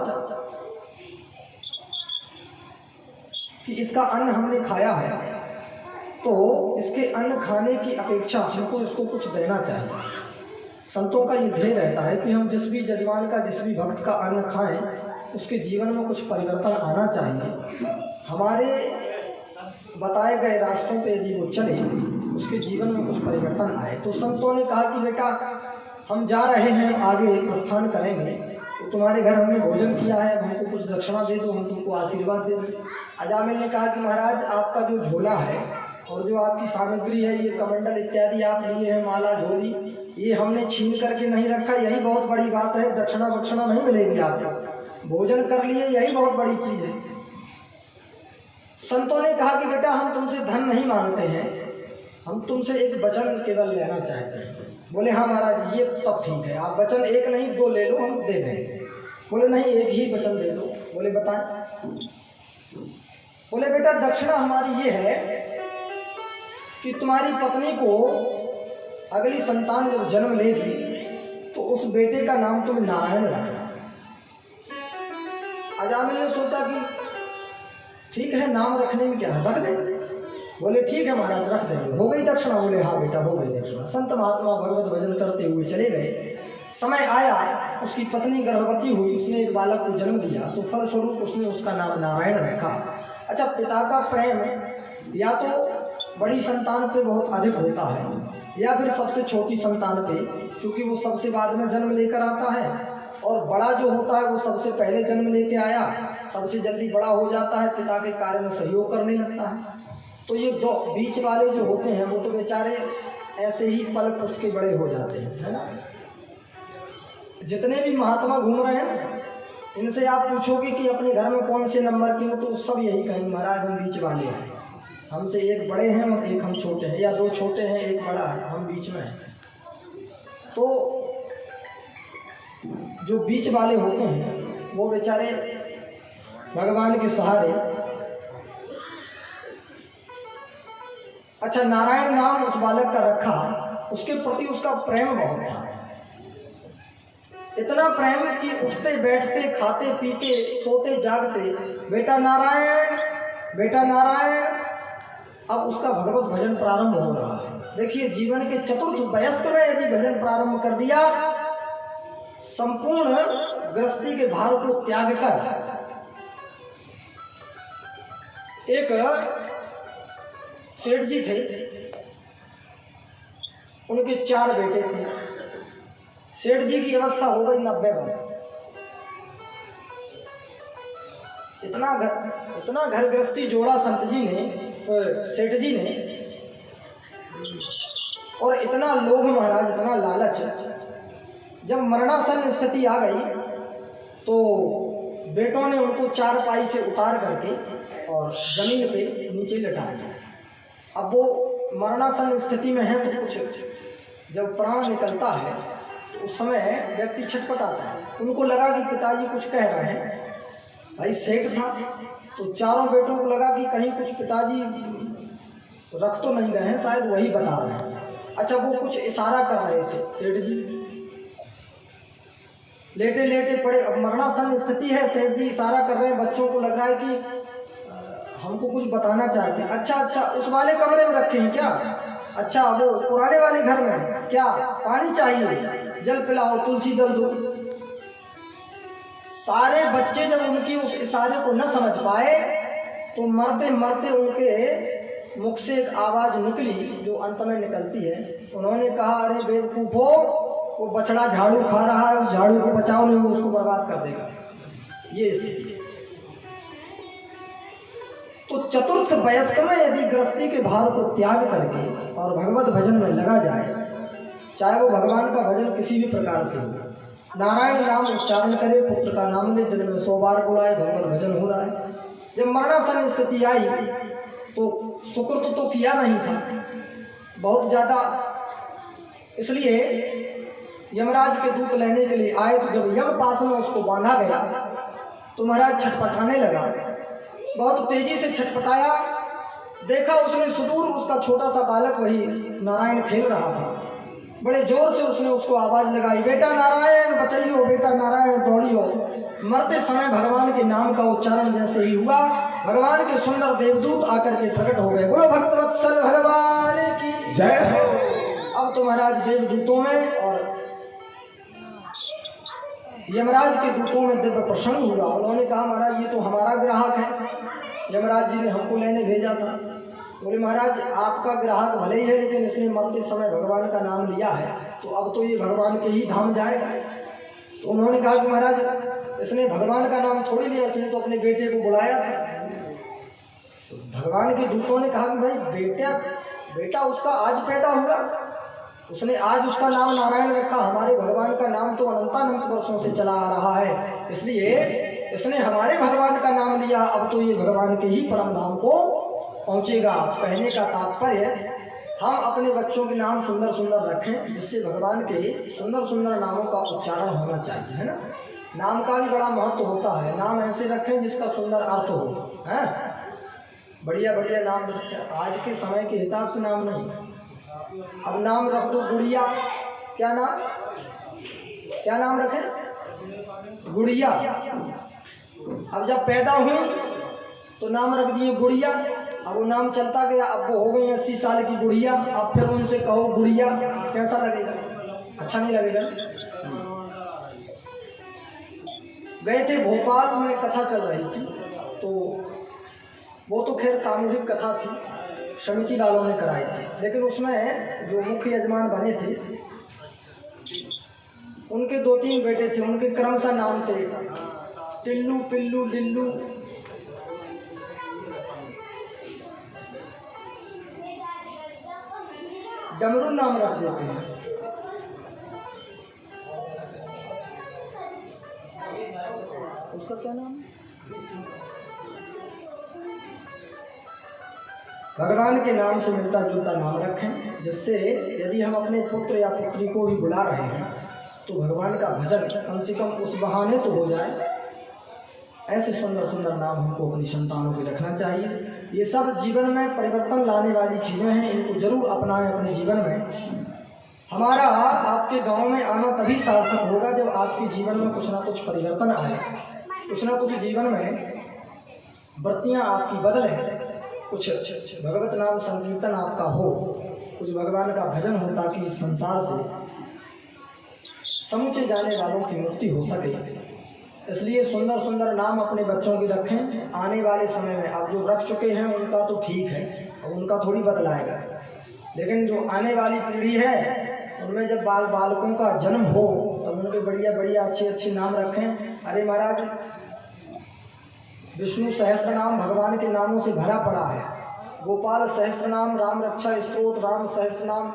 Speaker 1: कि इसका अन्न हमने खाया है, तो इसके अन्न खाने की अपेक्षा हमको इसको कुछ देना चाहिए। संतों का ये ध्येय रहता है कि हम जिस भी जजमान का, जिस भी भक्त का अन्न खाएं, उसके जीवन में कुछ परिवर्तन आना चाहिए। हमारे बताए गए रास्तों पे यदि वो चले, उसके जीवन में कुछ परिवर्तन आए। तो संतों ने कहा कि बेटा, हम जा रहे हैं, आगे प्रस्थान करेंगे, तो तुम्हारे घर हमने भोजन किया है, हमको कुछ दक्षिणा दे दो, हम तुमको आशीर्वाद दे दो। अजामिल ने कहा कि महाराज, आपका जो झोला है और जो आपकी सामग्री है, ये कमंडल इत्यादि आप लिए हैं, माला, झोली, ये हमने छीन करके नहीं रखा, यही बहुत बड़ी बात है। दक्षिणा वक्षिणा नहीं मिलेगी आपको, भोजन कर लिए, यही बहुत बड़ी चीज़ है। संतों ने कहा कि बेटा, हम तुमसे धन नहीं मांगते हैं, हम तुमसे एक वचन केवल लेना चाहते हैं। बोले हाँ महाराज, ये तब ठीक है, आप वचन एक नहीं 2 ले लो, हम दे देंगे। बोले नहीं, एक ही वचन दे दो। बोले बताएं। बोले बेटा, दक्षिणा हमारी ये है कि तुम्हारी पत्नी को अगली संतान जब जन्म लेगी तो उस बेटे का नाम तुम नारायण रखना। अजामिल ने सोचा कि ठीक है, नाम रखने में क्या है, रख देंगे। बोले ठीक है महाराज, रख देंगे। हो गई दक्षिणा? बोले हाँ बेटा, हो गई दक्षिणा। संत महात्मा भगवत भजन करते हुए चले गए। समय आया, उसकी पत्नी गर्भवती हुई, उसने एक बालक को जन्म दिया, तो फलस्वरूप उसने उसका नाम नारायण रखा। अच्छा, पिता का प्रेम या तो बड़ी संतान पे बहुत अधिक होता है या फिर सबसे छोटी संतान पे, क्योंकि वो सबसे बाद में जन्म लेकर आता है, और बड़ा जो होता है वो सबसे पहले जन्म लेके आया, सबसे जल्दी बड़ा हो जाता है, पिता के कार्य में सहयोग करने लगता है। तो ये 2 बीच वाले जो होते हैं वो तो बेचारे ऐसे ही पल उसके बड़े हो जाते हैं, है ना। जितने भी महात्मा घूम रहे हैं, इनसे आप पूछोगे कि अपने घर में कौन से नंबर के हो, तो सब यही कहेंगे महाराज हम बीच वाले हैं, हमसे एक बड़े हैं और एक हम छोटे हैं, या 2 छोटे हैं एक बड़ा है, हम बीच में हैं। तो जो बीच वाले होते हैं वो बेचारे भगवान के सहारे। अच्छा, नारायण नाम उस बालक का रखा, उसके प्रति उसका प्रेम बहुत था, इतना प्रेम कि उठते बैठते, खाते पीते, सोते जागते, बेटा नारायण, बेटा नारायण। अब उसका भगवत भजन प्रारंभ हो रहा है। देखिए, जीवन के चतुर्थ वयस्क में यदि भजन प्रारंभ कर दिया, संपूर्ण गृहस्थी के भार को त्याग कर, एक सेठ जी थे, उनके 4 बेटे थे। सेठ जी की अवस्था हो गई 90 वर्ष। इतना घर गृहस्थी जोड़ा संत जी ने, सेठ जी ने, और इतना लोभ महाराज, इतना लालच। जब मरणासन स्थिति आ गई तो बेटों ने उनको 4 पाई से उतार करके और जमीन पे नीचे लटा दिया। अब वो मरणासन स्थिति में है, तो कुछ जब प्राण निकलता है तो उस समय व्यक्ति छटपटाता है। उनको लगा कि पिताजी कुछ कह रहे हैं, भाई सेठ था, तो चारों बेटों को लगा कि कहीं कुछ पिताजी रख तो नहीं गए हैं, शायद वही बता रहे हैं। अच्छा, वो कुछ इशारा कर रहे थे सेठ जी, लेटे लेटे पड़े, अब मरणासन स्थिति है, सेठ जी इशारा कर रहे हैं, बच्चों को लग रहा है कि हमको कुछ बताना चाहते हैं। अच्छा अच्छा, उस वाले कमरे में रखे हैं क्या? अच्छा, वो पुराने वाले घर में क्या पानी चाहिए? जल पिलाओ, तुलसी जल दो। सारे बच्चे जब उनकी उस इशारे को न समझ पाए तो मरते मरते उनके मुख से एक आवाज निकली जो अंत में निकलती है। उन्होंने कहा, अरे बेवकूफो, वो बछड़ा झाड़ू खा रहा है, उस झाड़ू को बचाओ, नहीं वो उसको बर्बाद कर देगा। ये स्थिति है। तो चतुर्थ वयस्क में यदि गृहस्थी के भार को त्याग करके और भगवत भजन में लगा जाए, चाहे वो भगवान का भजन किसी भी प्रकार से हो, नारायण नाम उच्चारण करे, पुत्र का नाम ले, दिन में 100 बार बुलाए, भगवत भजन हो रहा है। जब मरणासन स्थिति आई तो सुकृत तो किया नहीं था बहुत ज़्यादा, इसलिए यमराज के दूत लेने के लिए आए। तो जब यम पास में उसको बांधा गया तो महाराज छटपटाने लगा, बहुत तेजी से छटपटाया। देखा उसने सुदूर उसका छोटा सा बालक वही नारायण खेल रहा था। बड़े जोर से उसने उसको आवाज लगाई, बेटा नारायण बचाइयो, बेटा नारायण दौड़ियो। मरते समय भगवान के नाम का उच्चारण जैसे ही हुआ, भगवान के सुंदर देवदूत आकर के प्रकट हो गए। बोलो भक्तवत्सल भगवान की
Speaker 2: जय हो।
Speaker 1: अब तो महाराज देवदूतों में और यमराज के दूतों में दिव्य प्रसन्न हुआ। उन्होंने कहा, महाराज ये तो हमारा ग्राहक है, यमराज जी ने हमको लेने भेजा था। बोले, महाराज आपका ग्राहक भले ही है, लेकिन इसने मरते समय भगवान का नाम लिया है, तो अब तो ये भगवान के ही धाम जाएगा। तो उन्होंने कहा कि महाराज इसने भगवान का नाम थोड़ी लिया, इसने तो अपने बेटे को बुलाया था। तो भगवान के दूतों ने कहा कि भाई बेटा उसका आज पैदा हुआ, उसने आज उसका नाम नारायण रखा, हमारे भगवान का नाम तो अनंतानंत वर्षों से चला आ रहा है, इसलिए इसने हमारे भगवान का नाम लिया, अब तो ये भगवान के ही परम धाम को पहुंचेगा। कहने का तात्पर्य, हम अपने बच्चों के नाम सुंदर सुंदर रखें, जिससे भगवान के सुंदर सुंदर नामों का उच्चारण होना चाहिए, है ना। नाम का भी बड़ा महत्व होता है, नाम ऐसे रखें जिसका सुंदर अर्थ हो, है। बढ़िया बढ़िया नाम रखें, आज के समय के हिसाब से नाम नहीं। अब नाम रख दो गुड़िया, क्या नाम रखें? गुड़िया। अब जब पैदा हुई तो नाम रख दिए गुड़िया, अब वो नाम चलता गया, अब वो हो गई 80 साल की गुड़िया, अब फिर उनसे कहो गुड़िया, कैसा लगेगा? अच्छा नहीं लगेगा। गए थे भोपाल में, कथा चल रही थी, तो वो तो खैर सामूहिक कथा थी, समिति वालों ने कराई थी, लेकिन उसमें जो मुख्य यजमान बने थे उनके 2-3 बेटे थे, उनके क्रमशः नाम थे टिल्लू, पिल्लू, लिल्लू। डमरू नाम रख देते हैं। उसका क्या नाम? भगवान के नाम से मिलता जुलता नाम रखें, जिससे यदि हम अपने पुत्र या पुत्री को भी बुला रहे हैं तो भगवान का भजन कम से कम उस बहाने तो हो जाए। ऐसे सुंदर सुंदर नाम हमको अपनी संतानों को रखना चाहिए। ये सब जीवन में परिवर्तन लाने वाली चीज़ें हैं, इनको जरूर अपनाएं अपने जीवन में। हमारा आपके गांव में आना तभी सार्थक होगा जब आपके जीवन में कुछ ना कुछ परिवर्तन आए, कुछ ना कुछ जीवन में वृत्तियाँ आपकी बदलें, कुछ भगवत नाम संकीर्तन आपका हो, कुछ भगवान का भजन हो, ताकि इस संसार से समूचे जाने वालों की मुक्ति हो सके। इसलिए सुंदर सुंदर नाम अपने बच्चों की रखें। आने वाले समय में अब जो रख चुके हैं उनका तो ठीक है, और उनका थोड़ी बदलाएगा, लेकिन जो आने वाली पीढ़ी है उनमें जब बालकों का जन्म हो तब उनके बढ़िया बढ़िया अच्छे अच्छे नाम रखें। अरे महाराज, विष्णु सहस्त्र नाम भगवान के नामों से भरा पड़ा है, गोपाल सहस्त्र नाम, राम रक्षा स्तोत्र, राम सहस्त्र नाम,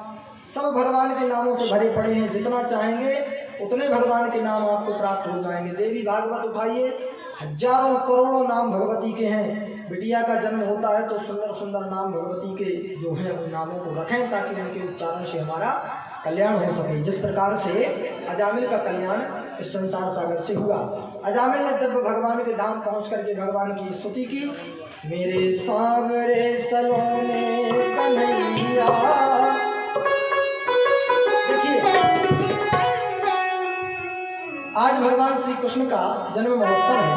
Speaker 1: सब भगवान के नामों से भरे पड़े हैं। जितना चाहेंगे उतने भगवान के नाम आपको प्राप्त हो जाएंगे। देवी भागवत उठाइए, हजारों करोड़ों नाम भगवती के हैं। बिटिया का जन्म होता है तो सुंदर सुंदर नाम भगवती के जो हैं उन नामों को रखें, ताकि उनके उच्चारण से हमारा कल्याण हो सके। जिस प्रकार से अजामिल का कल्याण इस संसार सागर से हुआ। अजामिल ने जब भगवान के धाम पहुंच करके भगवान की स्तुति की, मेरे सांवरे सलोने कन्हैया। देखिए, आज भगवान श्री कृष्ण का जन्म महोत्सव है,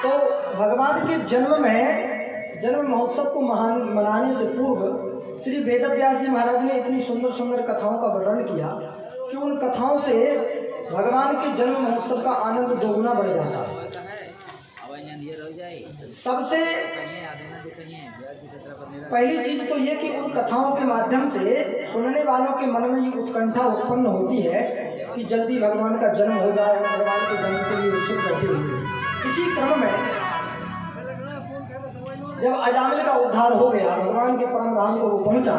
Speaker 1: तो भगवान के जन्म महोत्सव को मनाने से पूर्व श्री वेदव्यास जी महाराज ने इतनी सुंदर सुंदर कथाओं का वर्णन किया कि उन कथाओं से भगवान के जन्म महोत्सव का आनंद दोगुना बढ़ जाता है। सबसे पहली चीज तो ये कि उन कथाओं के माध्यम से सुनने वालों के मन में ये उत्कंठा उत्पन्न होती है कि जल्दी भगवान का जन्म हो जाए, भगवान के जन्म के लिए उत्सुक बैठे हुए। इसी क्रम में जब अजामिल का उद्धार हो गया, भगवान के परम धाम को वो पहुंचा,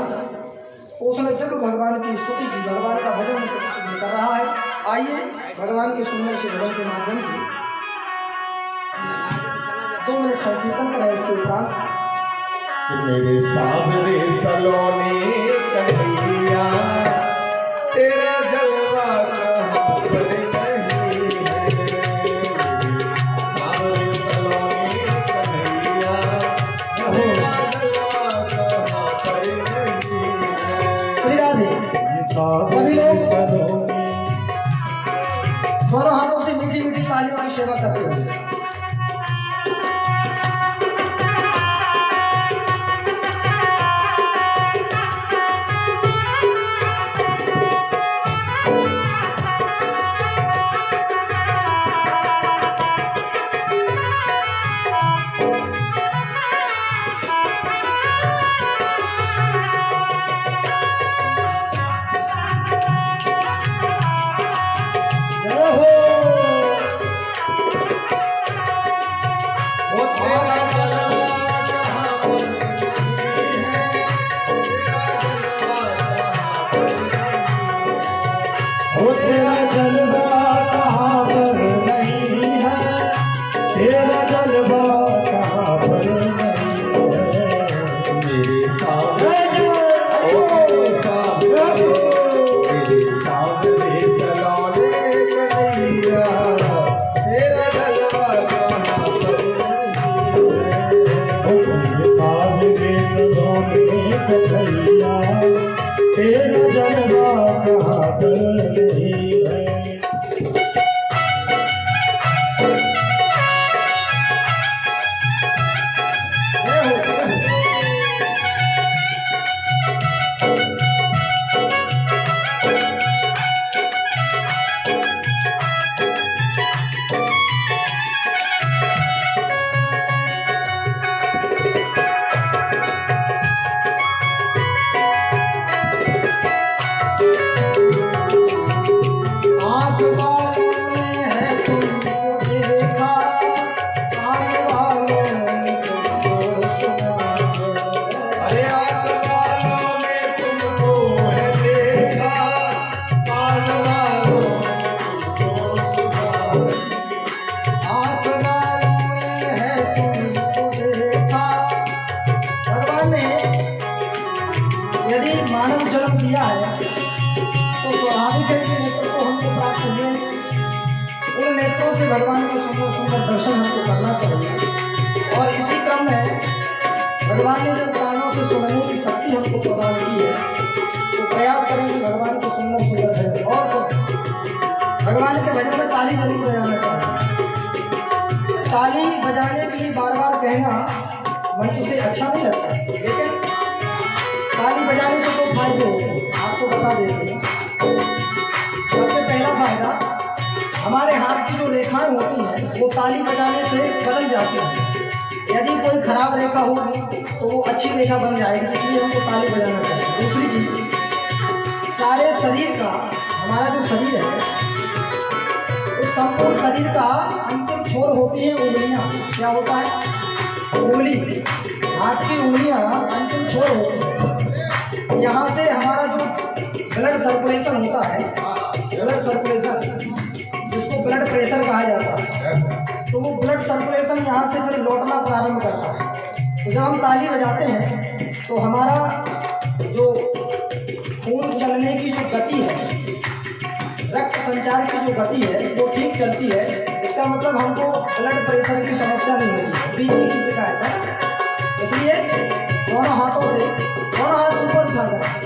Speaker 1: उसने जब भगवान की स्तुति की, भगवान का भजन कर रहा है। आइए भगवान के सुंदर से भजन के माध्यम से 2 मिनट संकीर्तन करें। इसके उपरांत
Speaker 2: मेरे सावरे सलोने कन्हैया, तेरा जलवा कहाँ पर नहीं है। सावरे सलोने कन्हैया, तेरा जलवा कहाँ पर नहीं है।
Speaker 1: श्री राधे। सभी लोग दोनों हाथों से मीठी मीठी तालियों की सेवा करते हुए भगवान के सुंदर सुंदर दर्शन हमको करना चाहिए। और इसी क्रम में भगवान ने जो कानों से सुनने की शक्ति हमको प्रदान की है, तो प्रयास करें कि भगवान के सुंदर सुंदर भजन और भगवान के भजन में ताली जरूर बजाना चाहिए। ताली बजाने के लिए बार बार कहना मंच से अच्छा नहीं लगता, लेकिन ताली बजाने से तो फायदे होते हैं, आपको बता देते हैं। सबसे पहला फायदा, हमारे हाथ की जो रेखाएं होती हैं वो ताली बजाने से बदल जाती हैं। यदि कोई खराब रेखा होगी तो वो अच्छी रेखा बन जाएगी, इसलिए हमको ताली बजाना चाहिए। दूसरी चीज, सारे शरीर का, हमारा जो शरीर है उस संपूर्ण शरीर का अंतिम छोर होती है उंगलियां। क्या होता है? उंगली, हाथ की उंगलियां अंतिम छोर होती है। यहाँ से हमारा जो ब्लड सर्कुलेशन होता है, ब्लड सर्कुलेशन जिसको ब्लड प्रेशर कहा जाता है, तो वो ब्लड सर्कुलेशन यहाँ से फिर लौटना प्रारंभ करता है। तो जब हम ताली बजाते हैं तो हमारा जो खून चलने चलने की जो गति है, रक्त संचार की जो गति है वो ठीक चलती है, इसका मतलब हमको ब्लड प्रेशर की समस्या नहीं होती, बीपी की शिकायत है। इसलिए दोनों हाथ ऊपर उठा कर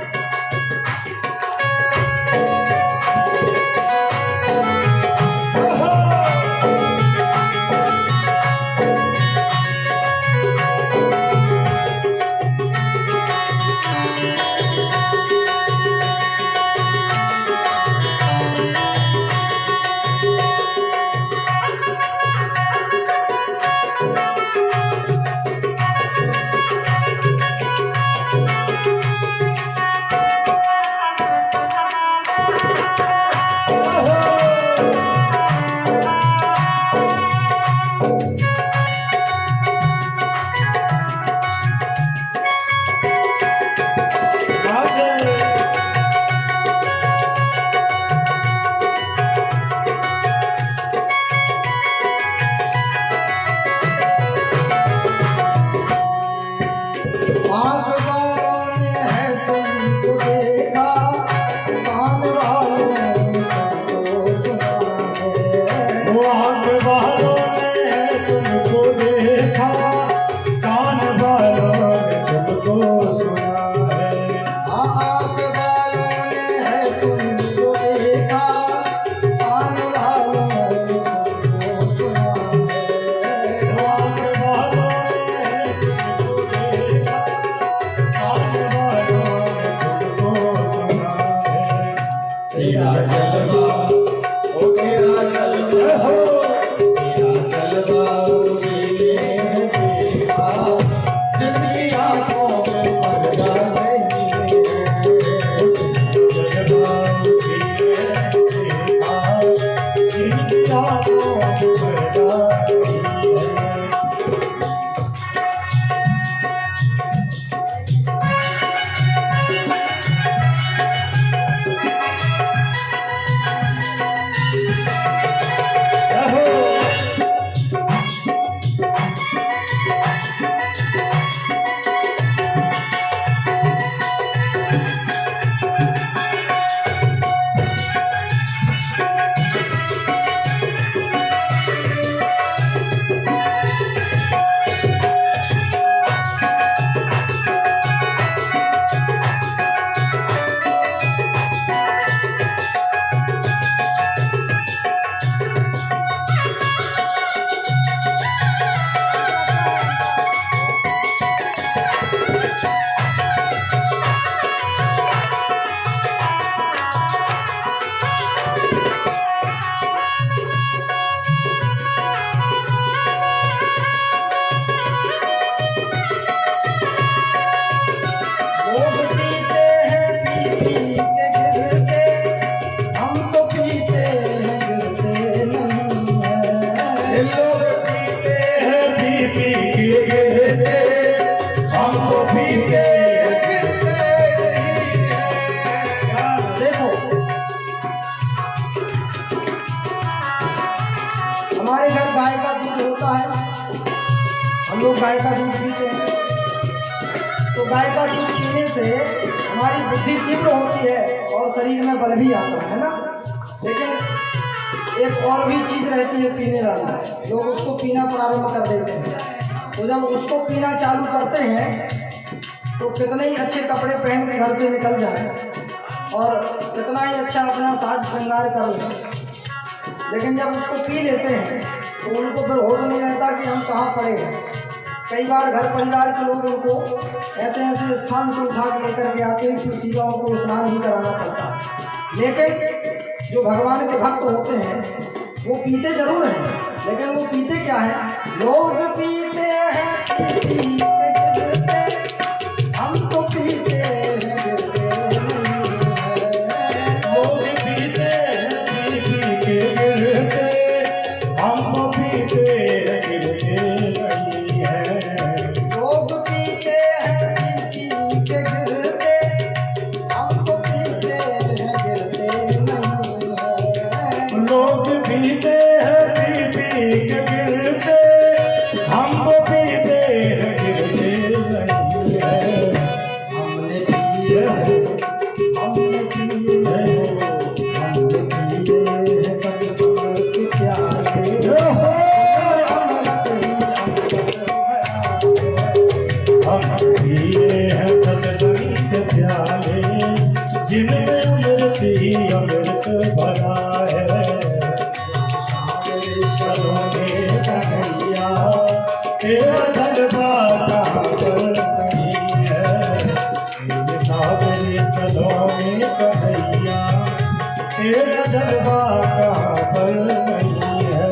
Speaker 1: गाय का दूध होता है, हम लोग गाय का दूध पीते हैं। तो गाय का दूध पीने से हमारी बुद्धि तीव्र होती है और शरीर में बल भी आता है ना। लेकिन एक और भी चीज़ रहती है पीने वाली, लोग उसको पीना प्रारंभ कर देते हैं। तो जब उसको पीना चालू करते हैं तो कितने ही अच्छे कपड़े पहन के घर से निकल जाए और कितना ही अच्छा अपना साज श्रृंगार कर लें, लेकिन जब उसको पी लेते हैं तो उनको फिर होश नहीं रहता कि हम कहाँ पड़े हैं। कई बार घर परिवार के लोग उनको ऐसे ऐसे स्थान से उठा के लेकर के आते हैं कि सीधा उनको स्नान ही कराना पड़ता है। लेकिन जो भगवान के भक्त होते हैं वो पीते जरूर हैं, लेकिन वो पीते क्या है? लोग पीते हैं पीते गिरते, हम तो पीते हैं गिरते नहीं हैं।
Speaker 2: लोग पीते हैं पी के गिरते, हम तो पीते हैं गिरते नहीं हैं।
Speaker 1: लोग पीते हैं पी के गिरते, हम तो पीते हैं गिरते नहीं हैं।
Speaker 2: लोग पीते हैं पी के गिरते, हम तो पीते हैं गिरते भक्ति अमृत भरा है। चलो रे कन्हैया तेरा दरबार कहाँ पर नहीं है। तेरे सागरे चलो रे कन्हैया तेरा दरबार कहाँ पर नहीं है।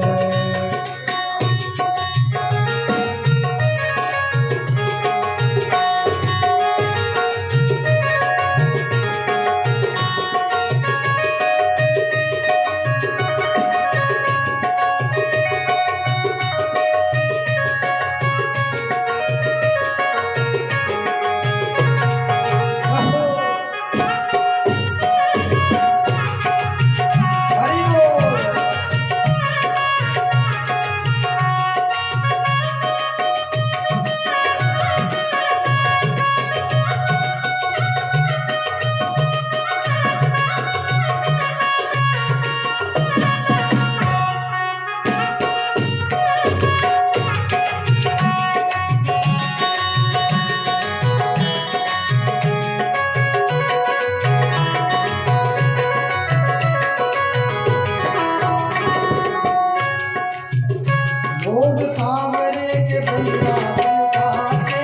Speaker 1: लोग सांवरे के वृंदावन गाते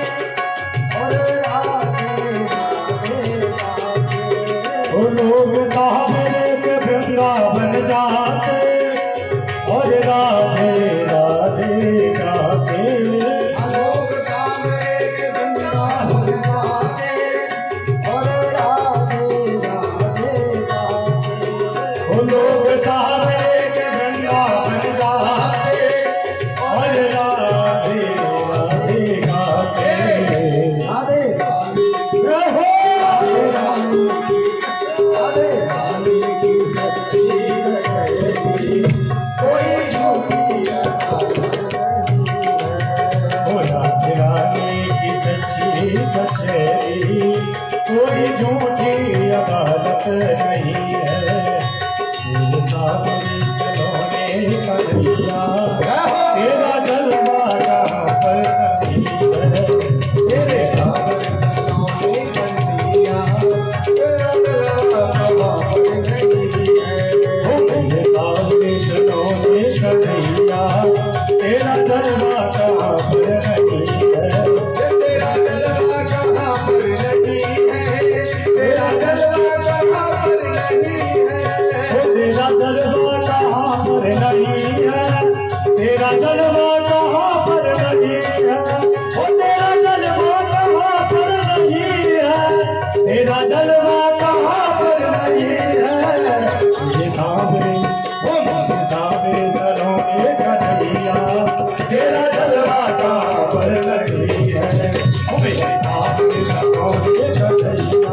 Speaker 1: और राधे राधे गाते।
Speaker 2: वो लोग सांवरे के वृंदावन जाते और राधे राधे गाते।
Speaker 1: लोग सांवरे के वृंदावन गाते और राधे राधे गाते।
Speaker 2: वो लोग सांवरे के वृंदावन जाते और राधे राधे गाते।
Speaker 1: राधे
Speaker 2: रहो
Speaker 1: राधे राधे की सच्ची कहती कोई झूठी
Speaker 2: हो राधे राधे की सच्ची कचहरी कोई झूठी अदालत नहीं है। तेरे सामने चलो रे कन्हैया तेरा जलवा कहाँ पर नहीं है।
Speaker 1: तेरे सामने कन्हैया तेरा जलवा कहाँ पर नहीं है।
Speaker 2: हो तेरे सामने चलो रे कन्हैया तेरा जलवा कहाँ पर नहीं है।
Speaker 1: तेरा जलवा कहाँ पर नहीं है। तेरा जलवा कहाँ पर नहीं है।
Speaker 2: हो तेरा जलवा कहाँ पर नहीं है। तेरा जलवा कहाँ पर नहीं है। हो तेरा जलवा कहाँ पर नहीं है। तेरा जलवा कहाँ पर नहीं है। ये सामने हो मेरे सामने चलो रे कन्हैया तेरा जलवा कहाँ पर नहीं है। हो मेरे सामने चलो रे कन्हैया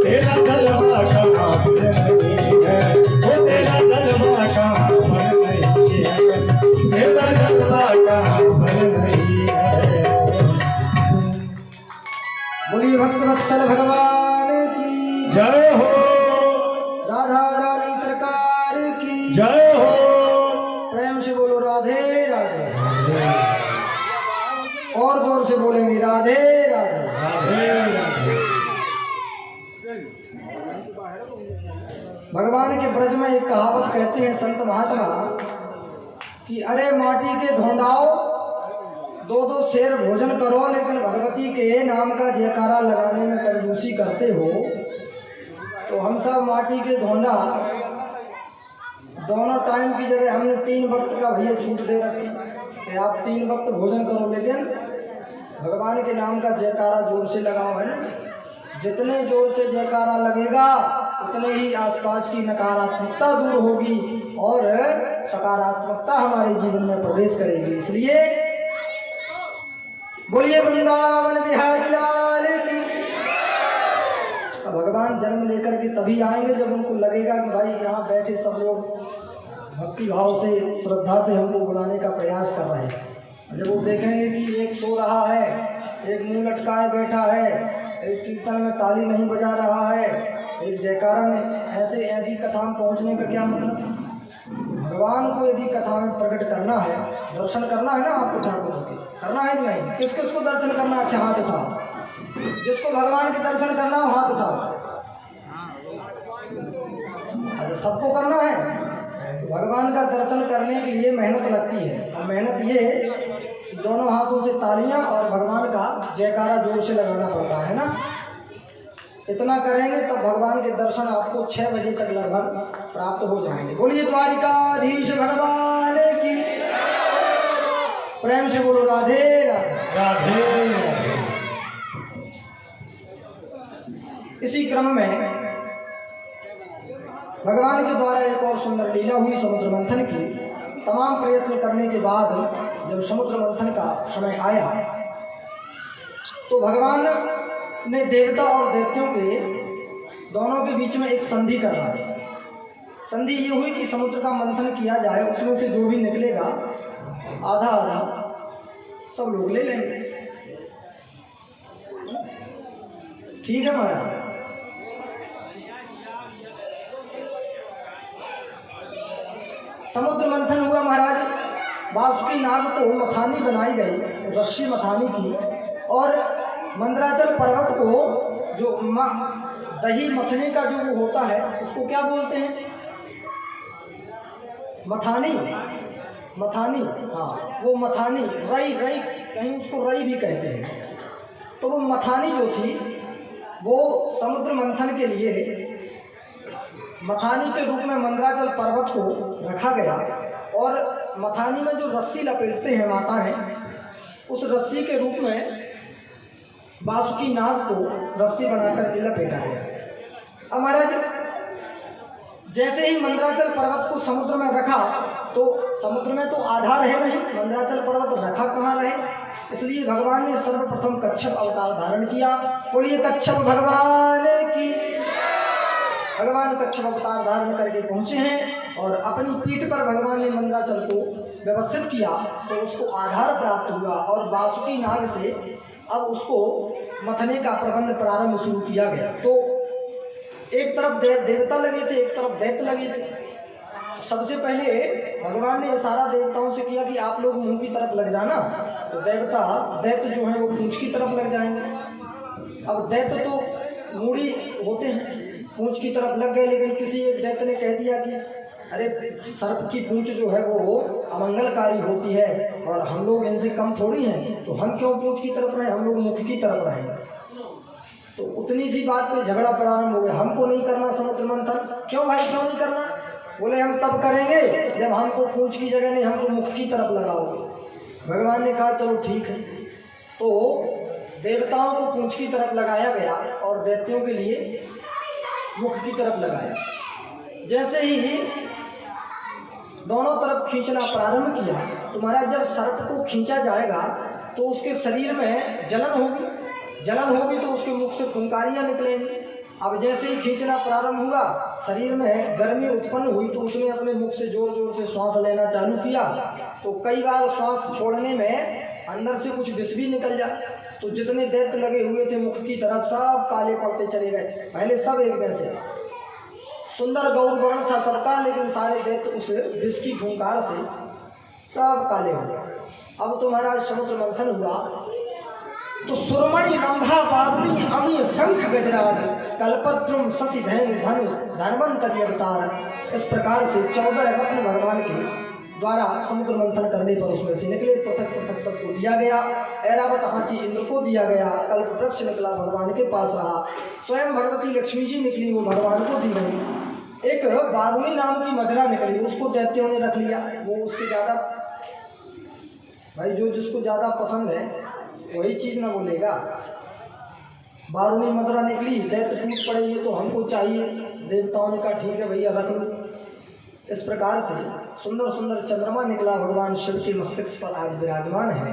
Speaker 2: तेरा जलवा कहाँ पर नहीं है। हो तेरा जलवा कहाँ पर नहीं है। तेरा जलवा कहाँ पर नहीं है।
Speaker 1: बोलिए भक्तवत्सल भगवान की
Speaker 2: जय हो
Speaker 1: राधा रानी सरकार की
Speaker 2: जय हो।
Speaker 1: प्रेम से बोलो राधे राधे और जोर से बोलेंगे राधे राधे।
Speaker 2: राधे राधे।
Speaker 1: भगवान के ब्रज में एक कहावत कहते हैं संत महात्मा कि अरे माटी के धोंदाओ दो दो शेर भोजन करो लेकिन भगवती के नाम का जयकारा लगाने में कंजूसी करते हो। तो हम सब माटी के धोंदा दोनों टाइम की जगह हमने 3 वक्त का भैया छूट दे रखी कि आप 3 वक्त भोजन करो लेकिन भगवान के नाम का जयकारा जोर से लगाओ, है ना। जितने जोर से जयकारा लगेगा उतने ही आसपास की नकारात्मकता दूर होगी और सकारात्मकता हमारे जीवन में प्रवेश करेगी। इसलिए बोलिए वृंदावन बिहारी लाल की। भगवान जन्म लेकर के तभी आएंगे जब उनको लगेगा कि भाई यहाँ बैठे सब लोग भक्ति भाव से श्रद्धा से हमको बुलाने का प्रयास कर रहे हैं। जब वो देखेंगे कि एक सो रहा है, एक मुंह लटकाए बैठा है, एक कीर्तन में ताली नहीं बजा रहा है, एक जयकारा में ऐसी कथा में पहुँचने का क्या मतलब। भगवान को यदि कथा में प्रकट करना है, दर्शन करना है ना आपको ठाकुर के, करना है कि नहीं। किस किस को दर्शन करना, अच्छा हाथ उठाओ। जिसको भगवान के दर्शन करना हो हाथ उठाओ। सबको करना है। तो भगवान का दर्शन करने के लिए मेहनत लगती है, और मेहनत ये कि दोनों हाथों से तालियां और भगवान का जयकारा जोर से लगाना पड़ता है ना। इतना करेंगे तब भगवान के दर्शन आपको 6 बजे तक लगभग प्राप्त हो जाएंगे। बोलिए द्वारिकाधीश भगवान की, प्रेम से बोलो राधे राधे।
Speaker 2: राधे राधे।
Speaker 1: इसी क्रम में भगवान के द्वारा एक और सुंदर लीला हुई समुद्र मंथन की। तमाम प्रयत्न करने के बाद जब समुद्र मंथन का समय आया तो भगवान ने देवता और दैत्यों के दोनों के बीच में एक संधि करवा दी। संधि ये हुई कि समुद्र का मंथन किया जाए, उसमें से जो भी निकलेगा आधा आधा सब लोग ले लेंगे। ठीक है महाराज। समुद्र मंथन हुआ महाराज। वासुकी नाग को मथानी बनाई गई, रस्सी मथानी की, और मंदराचल पर्वत को जो दही मथने का जो वो होता है उसको क्या बोलते हैं? मथानी, मथानी, हाँ वो मथानी, रई, रई कहीं उसको रई भी कहते हैं। तो वो मथानी जो थी वो समुद्र मंथन के लिए मथानी के रूप में मंदराचल पर्वत को रखा गया, और मथानी में जो रस्सी लपेटते हैं माताएं, उस रस्सी के रूप में वासुकी नाग को रस्सी बनाकर के लपेटा गया। अब महाराज जैसे ही मंदराचल पर्वत को समुद्र में रखा तो समुद्र में तो आधा रहे नहीं, मंदराचल पर्वत रखा कहाँ रहे, इसलिए भगवान ने सर्वप्रथम कच्छप अवतार धारण किया। बोलिए कच्छप भगवान की। भगवान कच्छप अवतार धारण करके पहुँचे हैं और अपनी पीठ पर भगवान ने मंदराचल को व्यवस्थित किया तो उसको आधार प्राप्त हुआ, और वासुकी नाग से अब उसको मथने का प्रबंध प्रारंभ शुरू किया गया। तो एक तरफ देवता लगे थे, एक तरफ दैत्य लगे थे। सबसे पहले भगवान ने इशारा देवताओं से किया कि आप लोग मुंह की तरफ लग जाना, तो दैत्य जो है वो पूंछ की तरफ लग जाएंगे। अब दैत्य तो मूड़ी होते हैं, पूंछ की तरफ लग गए, लेकिन किसी एक दैत्य ने कह दिया कि अरे सर्प की पूंछ जो है वो अमंगलकारी होती है और हम लोग इनसे कम थोड़ी हैं, तो हम क्यों पूंछ की तरफ रहें, हम लोग मुख की तरफ रहें। तो उतनी सी बात पे झगड़ा प्रारंभ हो गया। हमको नहीं करना समुद्र मंथन। क्यों भाई क्यों नहीं करना? बोले हम तब करेंगे जब हमको पूंछ की जगह नहीं, हमको मुख की तरफ लगाओगे। भगवान ने कहा चलो ठीक है। तो देवताओं को पूंछ की तरफ लगाया गया और दैत्यों के लिए मुख की तरफ लगाया। जैसे ही दोनों तरफ खींचना प्रारंभ किया तो महाराज जब सर्प को खींचा जाएगा तो उसके शरीर में जलन होगी तो उसके मुख से फुंकारियां निकलेंगी। अब जैसे ही खींचना प्रारंभ हुआ, शरीर में गर्मी उत्पन्न हुई तो उसने अपने मुख से जोर जोर से श्वास लेना चालू किया। तो कई बार श्वास छोड़ने में अंदर से कुछ विष भी निकल जाए, तो जितने दैत्य लगे हुए थे मुख की तरफ सब काले पड़ते चले गए। पहले सब एक जैसे थे, सुंदर गौर वर्ण था सबका, लेकिन सारे दैत्य उस विष की फुंकार से सब काले हो गए। अब तो महाराज समुद्र मंथन हुआ तो सुरमणि रंभा बारुणी अमी शंख गजराज कल्पद्रुम शशि धनु धनवंत अवतार, इस प्रकार से 14 रत्न भगवान के द्वारा समुद्र मंथन करने पर उसमें से निकले। पृथक पृथक सबको दिया गया। ऐरावत हाथी इंद्र को दिया गया, कल्प वृक्ष निकला भगवान के पास रहा, स्वयं भगवती लक्ष्मी जी निकली वो भगवान को दी गई। एक बारुणी नाम की मदिरा निकली, उसको दैत्यों ने रख लिया। वो उसके ज़्यादा भाई जो जिसको ज़्यादा पसंद है वही चीज़ ना बोलेगा। बारुणी मदिरा निकली, दैत्य टूट पड़े, ये तो हमको चाहिए। देवताओं ने कहा ठीक है भैया रख लो। इस प्रकार से सुंदर सुंदर चंद्रमा निकला, भगवान शिव के मस्तिष्क पर आज विराजमान है।